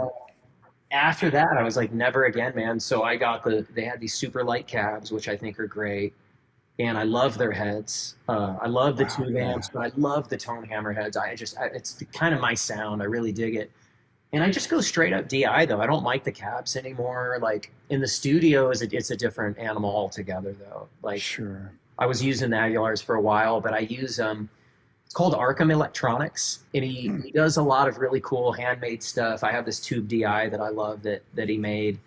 after that, I was like, never again, man. So I got they had these super light cabs, which I think are great. And I love their heads. I love the tube amps, but I love the tone hammer heads. It's kind of my sound. I really dig it. And I just go straight up DI though. I don't like the cabs anymore. Like in the studio, it's a different animal altogether though. Like I was using the Aguilars for a while, but I use called Arkham Electronics, and he does a lot of really cool handmade stuff. I have this tube DI that I love that he made.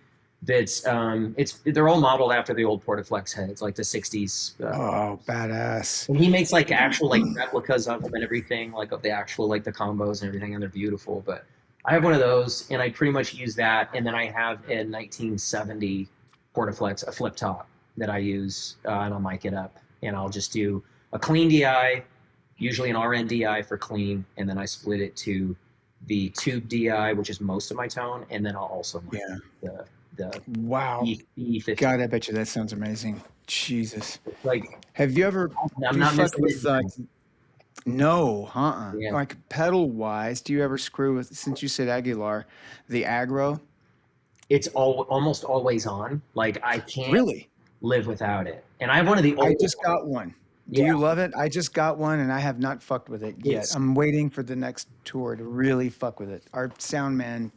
That's they're all modeled after the old Portaflex heads, like the '60s. Oh, badass. And he makes like actual like replicas of them and everything, like of the actual like the combos and everything, and they're beautiful. But I have one of those, and I pretty much use that. And then I have a 1970 Portaflex, a flip top that I use, and I'll mic it up, and I'll just do a clean DI, usually an RN DI for clean, and then I split it to the tube DI, which is most of my tone, and then I'll also mic the Wow. E50. God, I bet you that sounds amazing. Jesus. Like, have you ever I'm not fucked missing with no, Yeah. like pedal wise, do you ever screw with, since you said Aguilar, the aggro? It's almost always on. Like, I can't Really live without it. And I have one of the old I just got one. Do Yeah. you love it? I just got one and I have not fucked with it yet. I'm waiting for the next tour to really fuck with it. Our sound man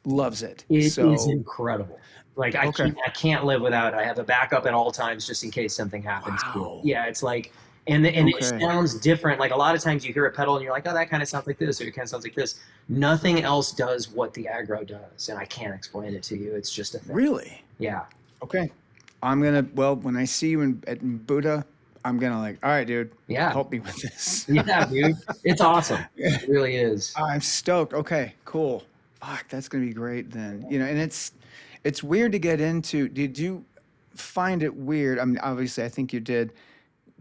loves it. It is incredible. Like, I can't live without it. I have a backup at all times just in case something happens to it. Yeah, it's like, and it sounds different. Like, a lot of times you hear a pedal and you're like, oh, that kind of sounds like this, or it kind of sounds like this. Nothing else does what the aggro does, and I can't explain it to you. It's just a thing. Really? Yeah. Okay. I'm gonna, well, when I see you in Buddha, I'm gonna like, all right, dude. Yeah. Help me with this. Yeah, dude. It's awesome. It really is. I'm stoked. Okay, cool. Fuck, that's gonna be great then. You know, and it's weird to get into. Did you find it weird? I mean, obviously, I think you did.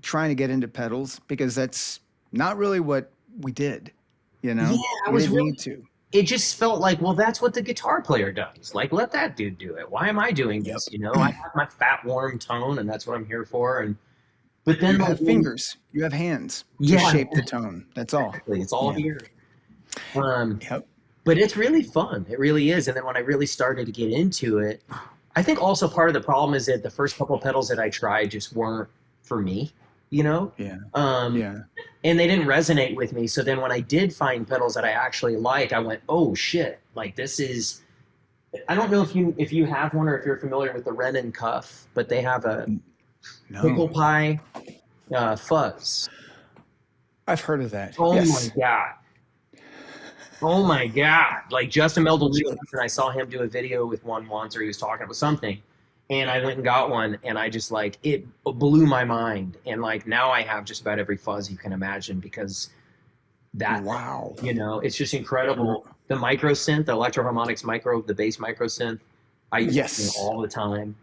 Trying to get into pedals, because that's not really what we did. You know, Yeah, we didn't need to. It just felt like, well, that's what the guitar player does. Like, let that dude do it. Why am I doing this? You know, I have my fat, warm tone, and that's what I'm here for. And but then you have fingers, you have hands to shape the tone. That's all. Exactly. It's all here. But it's really fun. It really is. And then when I really started to get into it, I think also part of the problem is that the first couple of pedals that I tried just weren't for me. You know? Yeah. And they didn't resonate with me. So then when I did find pedals that I actually like, I went, oh shit, like this is, I don't know if you have one or if you're familiar with the Ren & Cuff, but they have a pickle pie fuzz. I've heard of that. Oh my God. Oh my God. Like Justin Meldal, and I saw him do a video with one once, or he was talking about something. And I went and got one, and I just like, it blew my mind. And like, now I have just about every fuzz you can imagine, because that, you know, it's just incredible. The micro synth, the Electro-Harmonix micro, the bass micro synth, I use it all the time.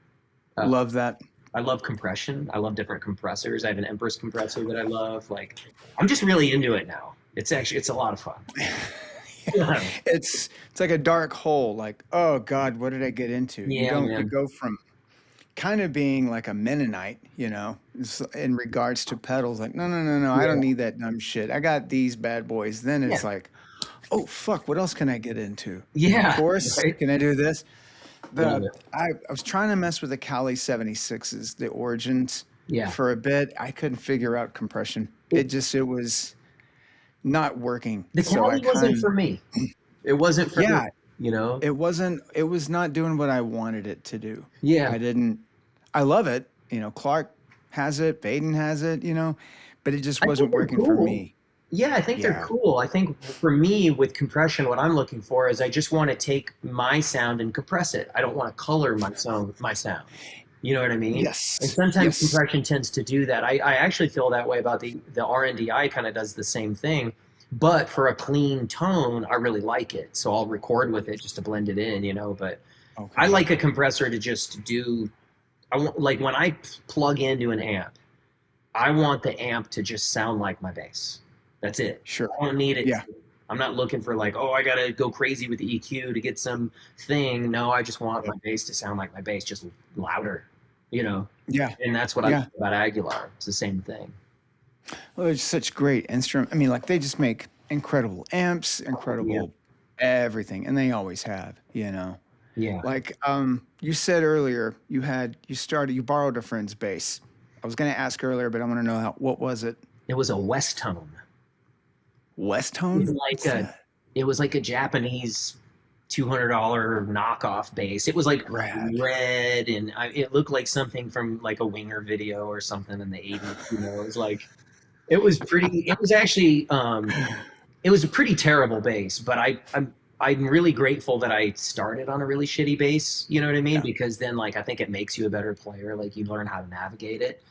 Love that. I love compression. I love different compressors. I have an Empress compressor that I love. Like, I'm just really into it now. It's a lot of fun. It's like a dark hole. Like, oh God, what did I get into? Yeah, you go from kind of being like a Mennonite, you know, in regards to pedals. Like, no, I don't need that dumb shit. I got these bad boys. Then it's like, oh fuck, what else can I get into? Yeah, of course. Right? Can I do this? I was trying to mess with the Cali 76s, the Origins, for a bit. I couldn't figure out compression. It was not working. The Cali wasn't for me. It wasn't for me. You know, it was not doing what I wanted it to do. Yeah. I love it. You know, Clark has it, Baden has it, you know, but it just wasn't working for me. Yeah, I think they're cool. I think for me with compression, what I'm looking for is I just want to take my sound and compress it. I don't want to color my sound. You know what I mean? Yes. And sometimes compression tends to do that. I actually feel that way about the RNDI kind of does the same thing. But for a clean tone, I really like it. So I'll record with it just to blend it in, you know. But I like a compressor to just do, like when I plug into an amp, I want the amp to just sound like my bass. That's it. Sure. I don't need it. Yeah. I'm not looking for like, oh, I got to go crazy with the EQ to get some thing. No, I just want my bass to sound like my bass, just louder, you know. Yeah. And that's what I like about Aguilar. It's the same thing. Well, they're such great instruments. I mean, like they just make incredible amps, incredible everything, and they always have, you know. Yeah. Like you said earlier, you borrowed a friend's bass. I was going to ask earlier, but I want to know what was it? It was a West Tone. West Tone? It was like a Japanese $200 knockoff bass. It was like red, and it looked like something from like a Winger video or something in the 80s. You know, it was like It was pretty. It was actually. It was a pretty terrible bass, but I'm really grateful that I started on a really shitty bass. You know what I mean? Yeah. Because then, like, I think it makes you a better player. Like, you learn how to navigate it.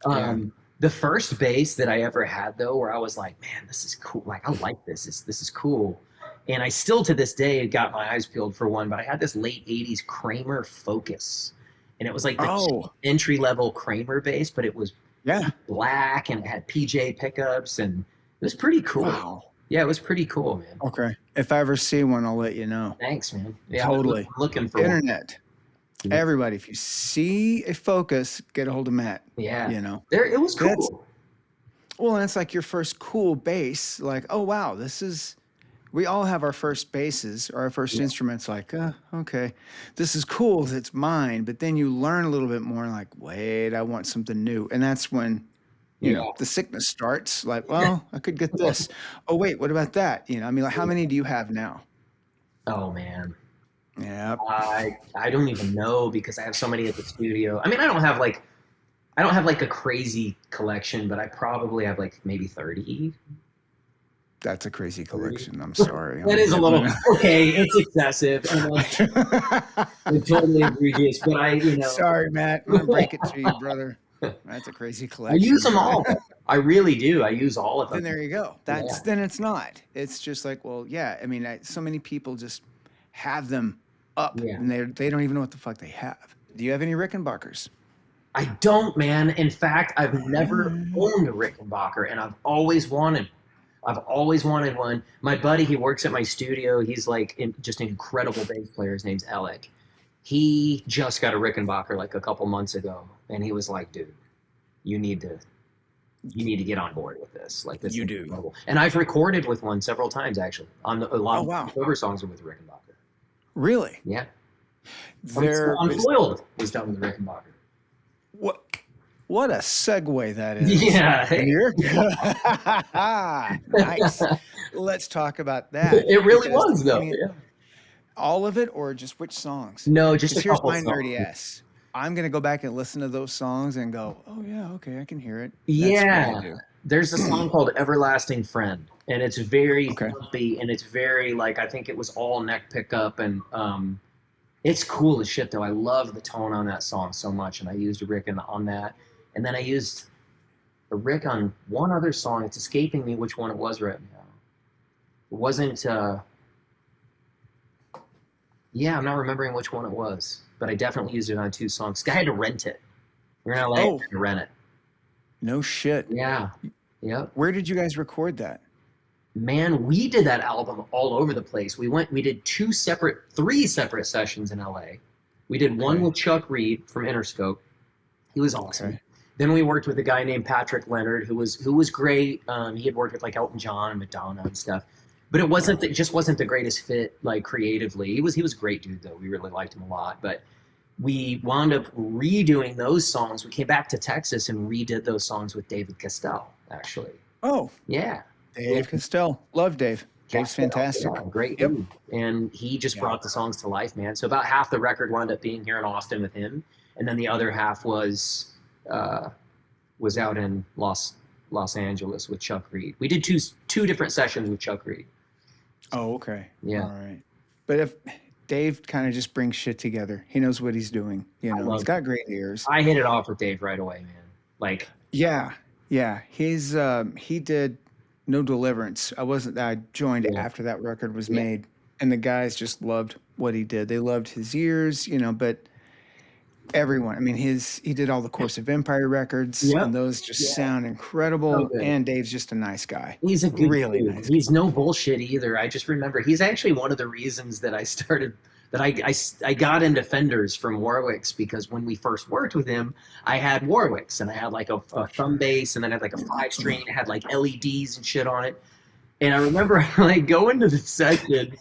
Yeah. The first bass that I ever had, though, where I was like, man, this is cool. Like, I like this. This is cool. And I still, to this day, got my eyes peeled for one, but I had this late 80s Kramer Focus. And it was like the entry-level Kramer bass, but it was black and it had PJ pickups, and it was pretty cool. Wow. Yeah, it was pretty cool, man. Okay. If I ever see one, I'll let you know. Thanks, man. Yeah, totally. I'm looking for internet. One. Everybody, if you see a Focus, get a hold of Matt. Yeah. You know. It was cool. Well, and it's like your first cool bass. Like, oh, wow, we all have our first basses or our first instruments, like, okay, this is cool, it's mine. But then you learn a little bit more, like, wait, I want something new. And that's when, you know, the sickness starts. Like, well, I could get this. Oh, wait, what about that? You know, I mean, like, how many do you have now? Oh, man. Yeah. I don't even know, because I have so many at the studio. I mean, I don't have like a crazy collection, but I probably have like maybe 30. That's a crazy collection. I'm sorry. That is a little okay. It's excessive. It's totally egregious, but Sorry, Matt. I'm gonna break it to you, brother. That's a crazy collection. I use them all. I really do. I use all of them. Then there you go. Then it's not. It's just like, well, yeah. I mean, so many people just have them up, and they don't even know what the fuck they have. Do you have any Rickenbackers? I don't, man. In fact, I've never owned a Rickenbacker, and I've always wanted one. My buddy, he works at my studio. He's like just an incredible bass player. His name's Alec. He just got a Rickenbacker like a couple months ago, and he was like, "Dude, you need to get on board with this. Like, this you is do." incredible. And I've recorded with one several times, actually. A lot of cover songs are with the Rickenbacker. Really? Yeah. Unfoiled was done with the Rickenbacker. What a segue that is. Yeah. Nice. Let's talk about that. It really was, though. I mean, all of it, or just which songs? No, just a couple songs. Here's my nerdy ass. I'm going to go back and listen to those songs and go, oh, yeah, okay, I can hear it. That's there's a song called Everlasting Friend, and it's very pumpy, and it's very, like, I think it was all neck pickup, and it's cool as shit, though. I love the tone on that song so much, and I used a Rick on that. And then I used a Rick on one other song. It's escaping me which one it was right now. It wasn't, I'm not remembering which one it was, but I definitely used it on 2 songs. I had to rent it. We're in LA, I had to rent it. No shit. Yeah. Yep. Where did you guys record that? Man, we did that album all over the place. We did 3 separate sessions in LA. We did one with Chuck Reed from Interscope. He was awesome. Okay. Then we worked with a guy named Patrick Leonard, who was great. He had worked with like Elton John and Madonna and stuff, but it just wasn't the greatest fit, like, creatively. He was a great dude, though. We really liked him a lot. But we wound up redoing those songs. We came back to Texas and redid those songs with David Castell, actually. Oh, yeah, Dave Castell. Love Dave. Dave's fantastic. Yeah, great dude. And he just brought the songs to life, man. So about half the record wound up being here in Austin with him, and then the other half was out in Los Angeles with Chuck Reed. We did two different sessions with Chuck Reed. Oh, okay. Yeah. All right. But if Dave kind of just brings shit together, he knows what he's doing. You know, he's got great ears. I hit it off with Dave right away, man. Like, yeah. He did No Deliverance. I joined after that record was made, and the guys just loved what he did. They loved his ears, but everyone. I mean, he did all the Course of Empire records, and those just sound incredible. So and Dave's just a nice guy. He's a good dude. Nice he's no bullshit either. I just remember he's actually one of the reasons that I got into Fenders from Warwick's, because when we first worked with him, I had Warwick's, and I had like a thumb bass, and then I had like a 5-string, it had like LEDs and shit on it. And I remember like going to the session,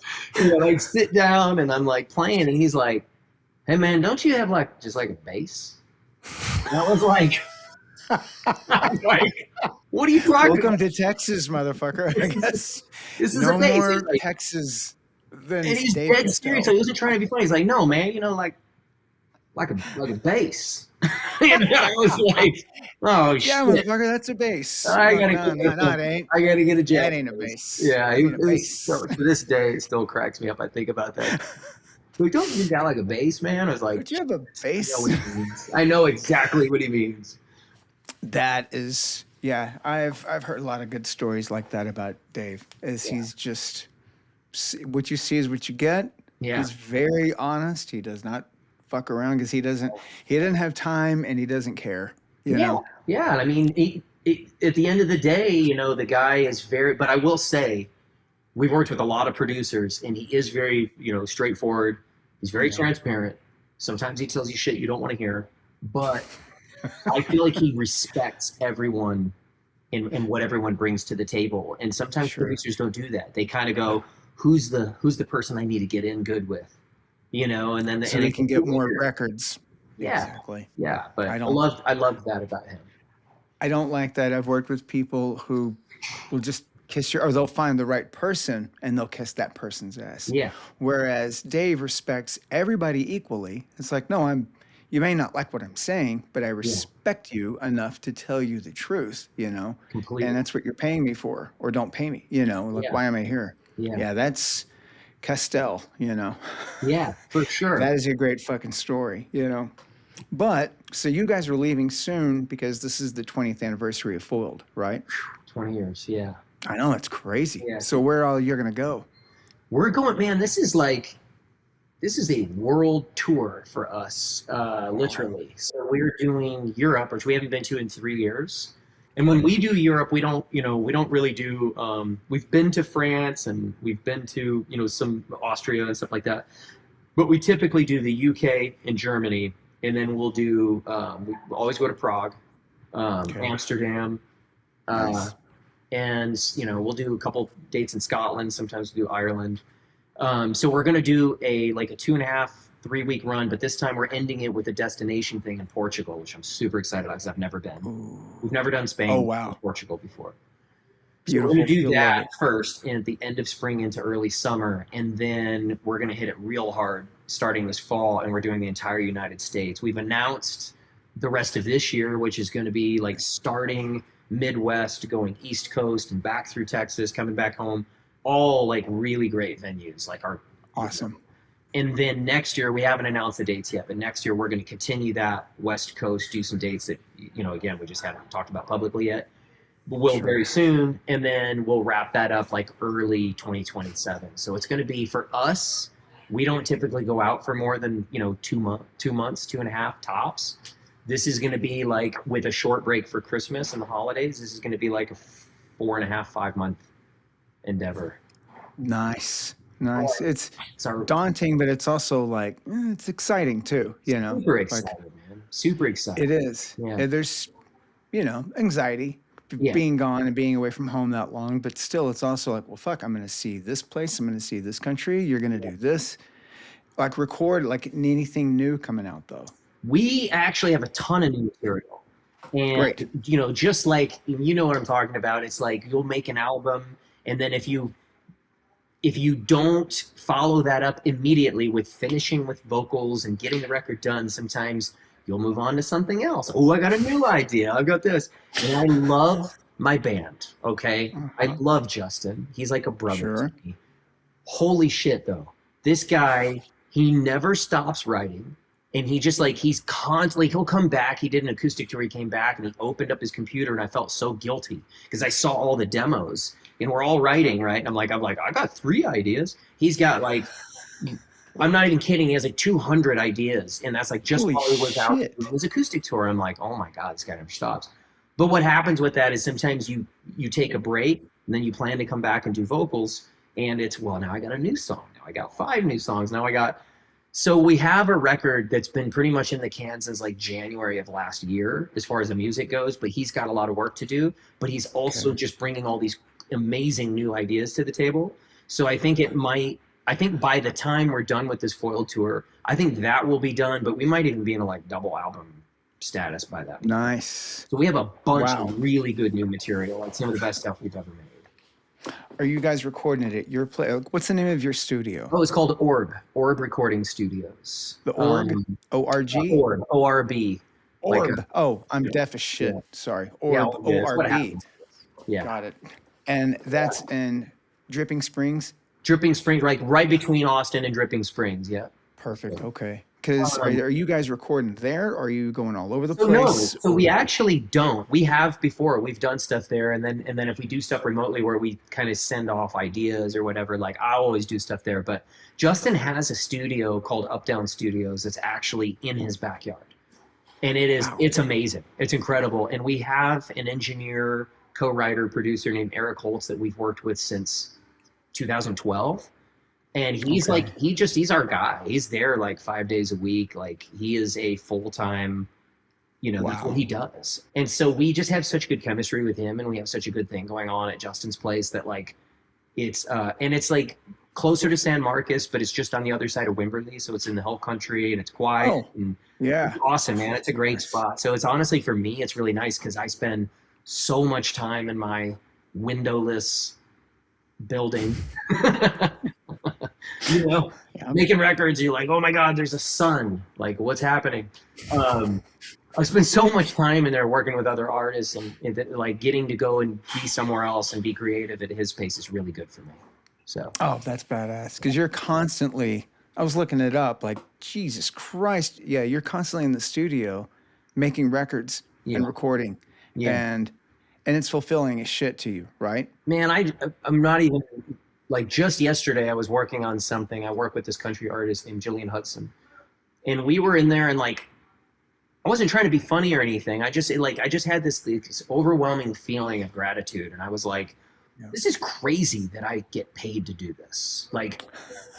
like sit down, and I'm like playing, and he's like, "Hey man, don't you have like just like a bass?" And I was like, "What are you talking Welcome about?" to Texas, motherfucker. I guess this is no amazing. More like, Texas than and he's Dave dead serious. So he wasn't trying to be funny. He's like, "No, man, like like a bass. And I was like, oh Yeah, shit, motherfucker, that's a bass. I Like, gotta no, get no, this no, it ain't. I gotta get a That jazz ain't a bass. bass. Yeah, That ain't a it was bass. so, to this day, it still cracks me up. I think about that. Like, don't you got like a bass, man? I was like, Don't you have a I know bass? what he means. I know exactly what he means. That is, yeah. I've heard a lot of good stories like that about Dave. Is Yeah. he's just what you see is what you get. Yeah. He's very honest. He does not fuck around because he doesn't have time and he doesn't care. You Yeah. know. Yeah. And I mean, at the end of the day, you know, the guy is very, but I will say, we've worked with a lot of producers and he is very, you know, straightforward. He's very Yeah. transparent. Sometimes he tells you shit you don't want to hear, but I feel like he respects everyone and what everyone brings to the table. And sometimes Sure. producers don't do that. They kind of go, who's the person I need to get in good with, you know, and then So and they it can gets get more weird. records. Yeah, Exactly. yeah. But I I don't. love that about him. I don't like that. I've worked with people who will just kiss your, or they'll find the right person and they'll kiss that person's ass. Yeah, Whereas Dave respects everybody equally. It's like, no, you may not like what I'm saying, but I yeah, respect you enough to tell you the truth, you know? And completely. that's what you're paying me for, or don't pay me, you know? Like, Yeah, why am I here? yeah, Yeah, that's Castell, you know? yeah, for sure. That is a great fucking story, you know? But so you guys are leaving soon because this is the 20th anniversary of Foiled, right? 20 years. Yeah, I know it's crazy. yeah. So where all you're gonna go? We're going, man. This is a world tour for us, literally. So we're doing Europe, which we haven't been to in 3 years. And when we do Europe, we don't really do. We've been to France and we've been to, some Austria and stuff like that. But we typically do the UK and Germany, and then we'll do. We always go to Prague, Okay, Amsterdam, uh, nice. and we'll do a couple dates in Scotland. Sometimes we do Ireland. So we're gonna do a 2.5, 3 week run, but this time we're ending it with a destination thing in Portugal, which I'm super excited about because I've never been. Ooh. We've never done Oh Spain or wow, Portugal before. So we're gonna beautiful. do You'll love that it. first, and at the end of spring into early summer, and then we're gonna hit it real hard starting this fall, and we're doing the entire United States. We've announced the rest of this year, which is going to be like starting Midwest, going East Coast, and back through Texas, coming back home. All like really great venues, like our. Awesome. And then next year, we haven't announced the dates yet, but next year we're going to continue that West Coast, do some dates that, again, we just haven't talked about publicly yet. But we'll Sure. very soon, and then we'll wrap that up like early 2027. So it's going to be for us. We don't typically go out for more than 2 months, 2.5 tops. This is going to be like with a short break for Christmas and the holidays. This is going to be like a 4.5, 5 month endeavor. Nice, nice. It's It's our daunting, but it's also like it's exciting too. You know, super like excited, man. Super excited. it is. Yeah. And there's, anxiety Yeah. being gone and being away from home that long, but still, it's also like, well, fuck, I'm going to see this place. I'm going to see this country. You're going to do this. Like record like anything new coming out though. We actually have a ton of new material. And Great. just like what I'm talking about, it's like you'll make an album, and then if you don't follow that up immediately with finishing with vocals and getting the record done, sometimes you'll move on to something else. Oh, I got a new idea. I've got this. And I love my band, okay? I Uh-huh. love Justin. He's like a brother Sure. to me. Holy shit, though. This guy, he never stops writing. And he just he's constantly, he'll come back. He did an acoustic tour. He came back and he opened up his computer, and I felt so guilty because I saw all the demos and we're all writing, right? And I'm like, I got 3 ideas. He's got I'm not even kidding. He has 200 ideas. And that's just Holy while he was out shit. doing his acoustic tour. I'm like, oh my God, this guy never stops. But what happens with that is sometimes you take a break and then you plan to come back and do vocals. And it's, well, now I got a new song. Now I got 5 new songs. So we have a record that's been pretty much in the can since January of last year as far as the music goes, but he's got a lot of work to do, but he's also Okay. just bringing all these amazing new ideas to the table. So I think by the time we're done with this foil tour, I think that will be done, but we might even be in a double album status by that. Nice. So we have a bunch Wow. of really good new material, some of the best stuff we've ever made. are you guys recording it at your place? What's the name of your studio? Oh, it's called Orb Recording Studios. The Org? O-R-G? Orb, O-R-B. Like Orb. Oh, I'm yeah, deaf as yeah, shit. Sorry. yeah, Orb. yeah. It's what O-R-B. happens. Yeah. Got it. And that's in Dripping Springs? Dripping Springs, like right between Austin and Dripping Springs. Yeah. Perfect. Okay. Because are you guys recording there, or are you going all over the So no, place? so we actually don't. We have before. We've done stuff there, and then if we do stuff remotely where we kind of send off ideas or whatever, like I always do stuff there. But Justin has a studio called Up Down Studios that's actually in his backyard, and it's amazing. It's incredible. And we have an engineer, co-writer, producer named Eric Holtz that we've worked with since 2012. And he's he's our guy. He's there like 5 days a week. Like he is a full-time, that's what he does. And so we just have such good chemistry with him, and we have such a good thing going on at Justin's place that like it's like closer to San Marcos, but it's just on the other side of Wimberley. So it's in the Hill Country and it's quiet. And yeah. It's awesome, man. It's a great spot. So it's honestly, for me, it's really nice because I spend so much time in my windowless building. Making records, you're like, oh my God, there's a sun. Like, what's happening? I spend so much time in there working with other artists, and like getting to go and be somewhere else and be creative at his pace is really good for me. So. Oh, that's badass. Because you're constantly, I was looking it up, like, Jesus Christ. Yeah, you're constantly in the studio making records and recording. Yeah. And it's fulfilling as shit to you, right? Man, I'm not even... Like just yesterday, I was working on something. I work with this country artist named Jillian Hudson, and we were in there, and like, I wasn't trying to be funny or anything. I just had this overwhelming feeling of gratitude, and I was like, this is crazy that I get paid to do this. Like,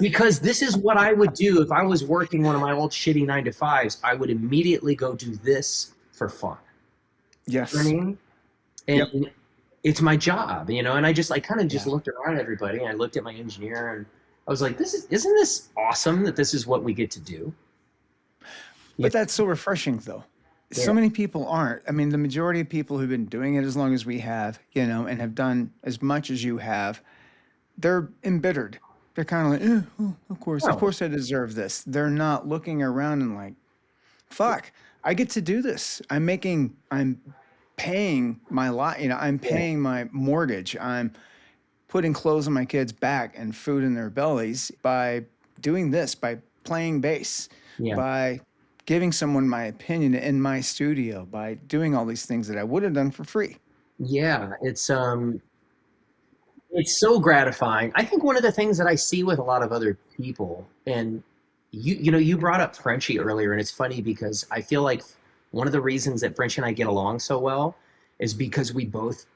because this is what I would do if I was working one of my old shitty 9-to-5s. I would immediately go do this for fun. Yes. You know what I mean? And it's my job, and I just looked around at everybody, and I looked at my engineer, and I was like, isn't this awesome that this is what we get to do? But that's so refreshing, though. Yeah. So many people aren't. I mean, the majority of people who've been doing it as long as we have, and have done as much as you have, they're embittered. They're kind of like, of course I deserve this. They're not looking around and like, fuck, I get to do this. I'm paying my I'm paying my mortgage. I'm putting clothes on my kids' back and food in their bellies by doing this, by playing bass, by giving someone my opinion in my studio, by doing all these things that I would have done for free. Yeah, it's so gratifying. I think one of the things that I see with a lot of other people, and you brought up Frenchie earlier, and it's funny because I feel like one of the reasons that French and I get along so well is because we both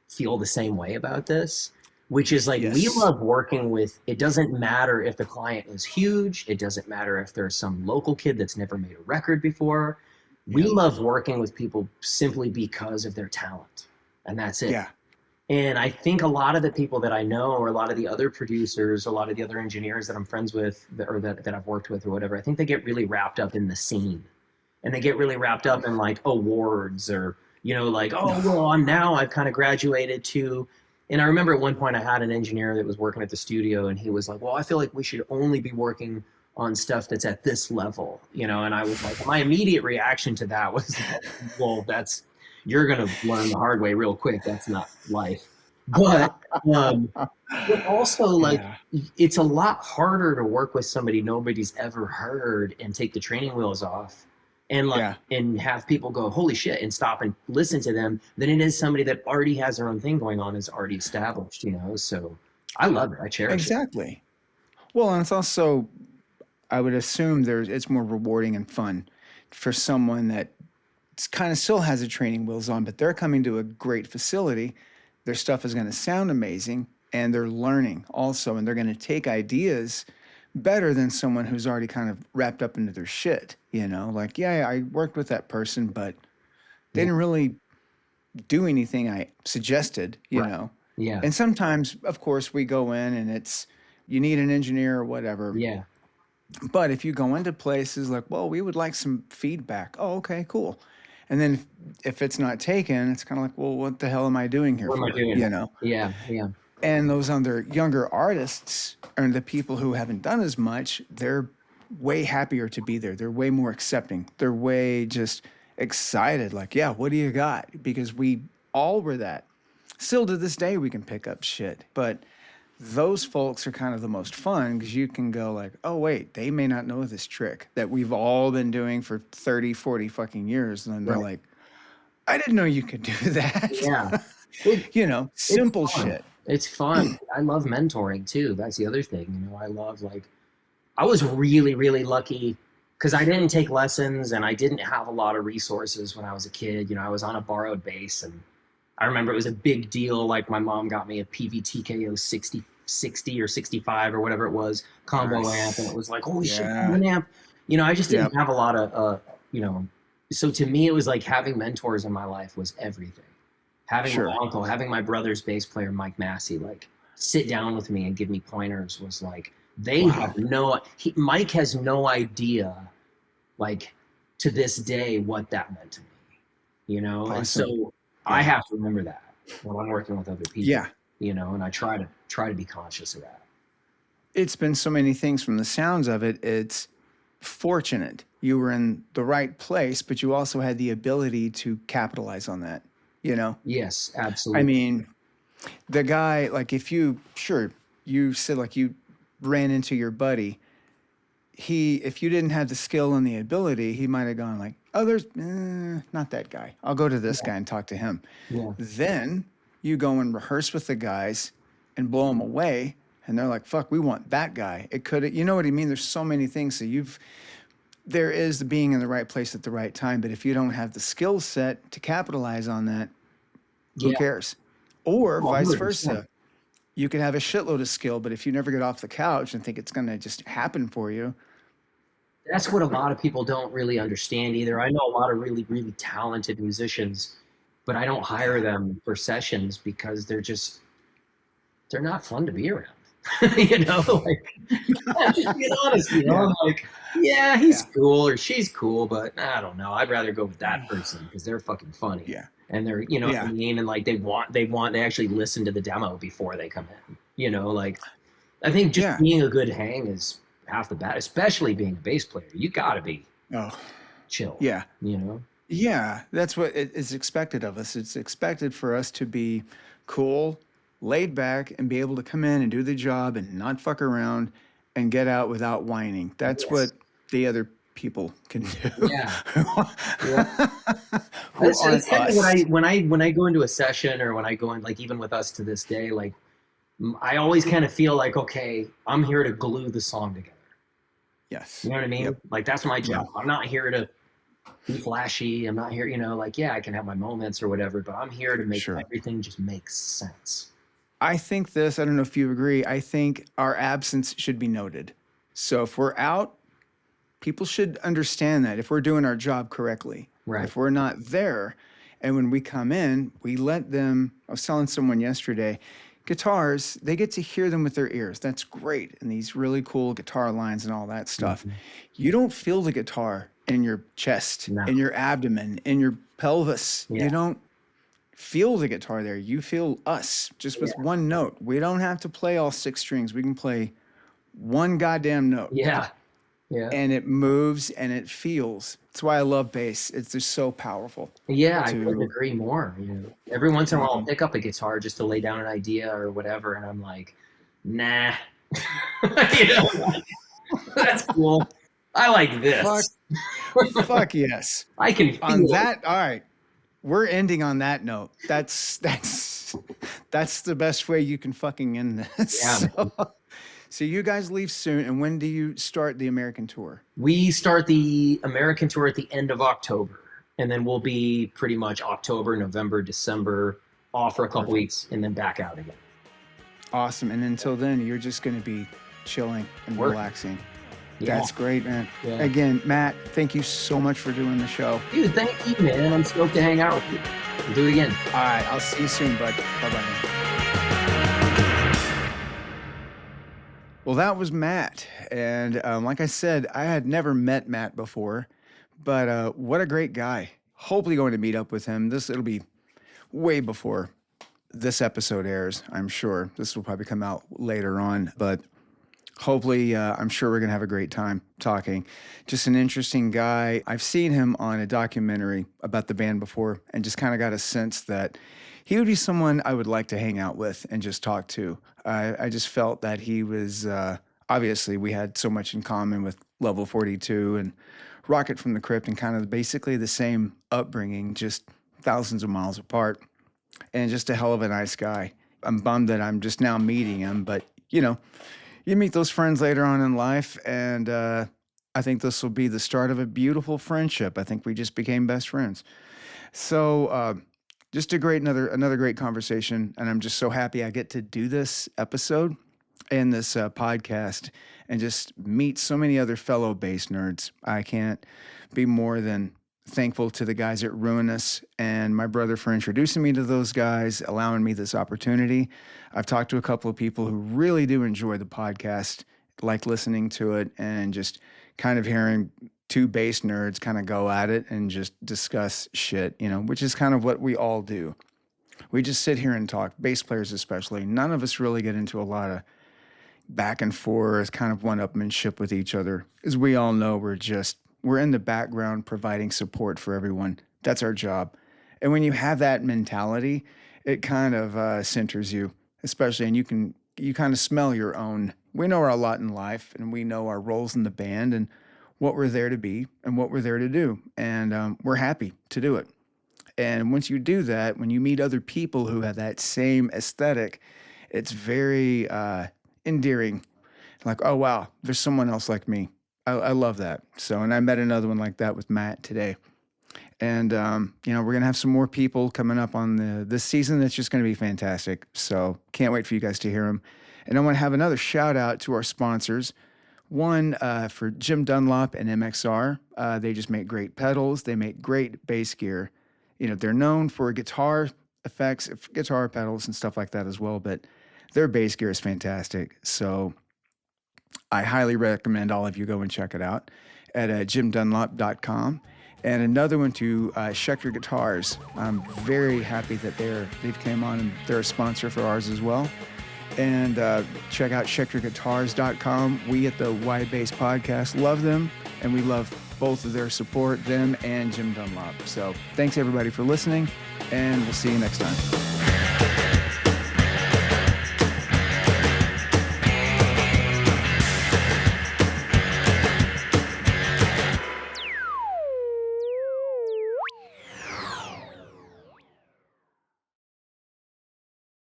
feel the same way about this, which is like, we love working with, it doesn't matter if the client is huge. It doesn't matter if there's some local kid that's never made a record before. We love working with people simply because of their talent, and that's it. Yeah. And I think a lot of the people that I know, or a lot of the other producers, a lot of the other engineers that I'm friends with, or that I've worked with or whatever, I think they get really wrapped up in the scene. And they get really wrapped up in like awards, or, like, oh, well, I've kind of graduated to, and I remember at one point I had an engineer that was working at the studio, and he was like, well, I feel like we should only be working on stuff that's at this level, and I was like, my immediate reaction to that was, well, you're going to learn the hard way real quick. That's not life. But also it's a lot harder to work with somebody nobody's ever heard and take the training wheels off. And and have people go, holy shit, and stop and listen to them, than it is somebody that already has their own thing going on, is already established, So I love it. I cherish it. Exactly. Well, and it's also, I would assume it's more rewarding and fun for someone that kind of still has the training wheels on, but they're coming to a great facility. Their stuff is going to sound amazing, and they're learning also, and they're going to take ideas better than someone who's already kind of wrapped up into their shit, like, I worked with that person, but they didn't really do anything I suggested, know? Yeah. And sometimes, of course, we go in and it's, you need an engineer or whatever. Yeah. But if you go into places like, well, we would like some feedback. Oh, okay, cool. And then if it's not taken, it's kind of like, well, what the hell am I doing here? What am I doing? Yeah, yeah. And those other younger artists and the people who haven't done as much, they're way happier to be there. They're way more accepting. They're way just excited. Like, yeah, what do you got? Because we all were that. Still to this day, we can pick up shit. But those folks are kind of the most fun because you can go like, oh, wait, they may not know this trick that we've all been doing for 30, 40 fucking years. And then they're like, I didn't know you could do that. Yeah. It's Simple fun. shit. It's fun. I love mentoring too. That's the other thing. I love I was really, really lucky because I didn't take lessons and I didn't have a lot of resources when I was a kid. I was on a borrowed bass, and I remember it was a big deal. Like, my mom got me a PVTKO 60 or 65 or whatever it was, combo amp, and it was like, holy shit, an amp. I just didn't have a lot of, so to me, it was like having mentors in my life was everything. Having my uncle, having my brother's bass player, Mike Massey, sit down with me and give me pointers was like, Mike has no idea, to this day, what that meant to me, Awesome. And so I have to remember that when I'm working with other people, and I try to be conscious of that. It's been so many things from the sounds of it. It's fortunate you were in the right place, but you also had the ability to capitalize on that. Yes, absolutely. I mean, the guy, if you said you ran into your buddy, if you didn't have the skill and the ability, he might have gone oh, there's not that guy. I'll go to this guy and talk to him. Yeah. Then you go and rehearse with the guys and blow them away. And they're like, fuck, we want that guy. It could, you know what I mean? There's so many things. So there is the being in the right place at the right time. But if you don't have the skill set to capitalize on that, who cares? Or vice versa. You could have a shitload of skill, but if you never get off the couch and think it's going to just happen for you. That's what a lot of people don't really understand either. I know a lot of really, really talented musicians, but I don't hire them for sessions because they're not fun to be around. Be honest, I'm like, yeah, he's cool or she's cool, but I don't know. I'd rather go with that person because they're fucking funny. Yeah. And they're, what I mean? And they actually listen to the demo before they come in, I think just being a good hang is half the battle, especially being a bass player. You gotta be chill. Yeah. Yeah. That's what is expected of us. It's expected for us to be cool, laid back, and be able to come in and do the job and not fuck around and get out without whining. That's what the other people can do. Yeah. That's kind of when I go into a session or when I go in, even with us to this day, I always kind of feel like, okay, I'm here to glue the song together. Yes. You know what I mean? Yep. That's my job. I'm not here to be flashy. I'm not here, I can have my moments or whatever, but I'm here to make everything just make sense. I think I don't know if you agree, I think our absence should be noted. So if we're out, people should understand that if we're doing our job correctly. Right. If we're not there, and when we come in, we let them, I was telling someone yesterday, guitars, they get to hear them with their ears. That's great. And these really cool guitar lines and all that stuff. Mm-hmm. You don't feel the guitar in your chest, in your abdomen, in your pelvis. Yeah. You don't feel the guitar there. You feel us just with one note. We don't have to play all 6 strings. We can play one goddamn note. Yeah. Yeah. And it moves and it feels. That's why I love bass. It's just so powerful. Yeah, I couldn't agree more. Every once in a while I'll pick up a guitar just to lay down an idea or whatever, and I'm like, nah. That's cool. I like this. Fuck yes. I can feel on that. All right. We're ending on that note. That's the best way you can fucking end this. Yeah. So you guys leave soon, and when do you start the American tour? We start the American tour at the end of October, and then we'll be pretty much October, November, December, off for a couple weeks, and then back out again. Awesome. And until then, you're just going to be chilling and relaxing. Yeah. That's great, man. Yeah. Again, Matt, thank you so much for doing the show. Dude, thank you, man. I'm stoked to hang out with you. We'll do it again. All right. I'll see you soon, bud. Bye-bye. Well, that was Matt. And like I said, I had never met Matt before, but what a great guy. Hopefully going to meet up with him. It'll be way before this episode airs, I'm sure. This will probably come out later on, but hopefully, I'm sure we're going to have a great time talking. Just an interesting guy. I've seen him on a documentary about the band before and just kind of got a sense that he would be someone I would like to hang out with and just talk to. I just felt that he was, obviously, we had so much in common with Level 42 and Rocket from the Crypt and kind of basically the same upbringing, just thousands of miles apart, and just a hell of a nice guy. I'm bummed that I'm just now meeting him, but you meet those friends later on in life, and I think this will be the start of a beautiful friendship. I think we just became best friends. So just another great conversation, and I'm just so happy I get to do this episode and this podcast and just meet so many other fellow bass nerds. I can't be more than thankful to the guys at Ruinous and my brother for introducing me to those guys, allowing me this opportunity. I've talked to a couple of people who really do enjoy the podcast, like listening to it and just kind of hearing two bass nerds kind of go at it and just discuss shit, which is kind of what we all do. We just sit here and talk, bass players especially. None of us really get into a lot of back and forth, kind of one-upmanship with each other. As we all know, we're in the background providing support for everyone. That's our job. And when you have that mentality, it kind of centers you, especially, and you kind of smell your own. We know our lot in life, and we know our roles in the band and what we're there to be and what we're there to do. And we're happy to do it. And once you do that, when you meet other people who have that same aesthetic, it's very endearing. Like, oh, wow, there's someone else like me. I love that. So, and I met another one like that with Matt today. And, we're going to have some more people coming up on this season. That's just going to be fantastic. So can't wait for you guys to hear them. And I want to have another shout out to our sponsors. One for Jim Dunlop and MXR. They just make great pedals. They make great bass gear. They're known for guitar effects, guitar pedals and stuff like that as well. But their bass gear is fantastic. So I highly recommend all of you go and check it out at jimdunlop.com. And another one to Schecter Guitars. I'm very happy that they've came on and they're a sponsor for ours as well. And check out schecterguitars.com. We at the Why Bass Podcast love them, and we love both of their support, them and Jim Dunlop. So thanks everybody for listening, and we'll see you next time.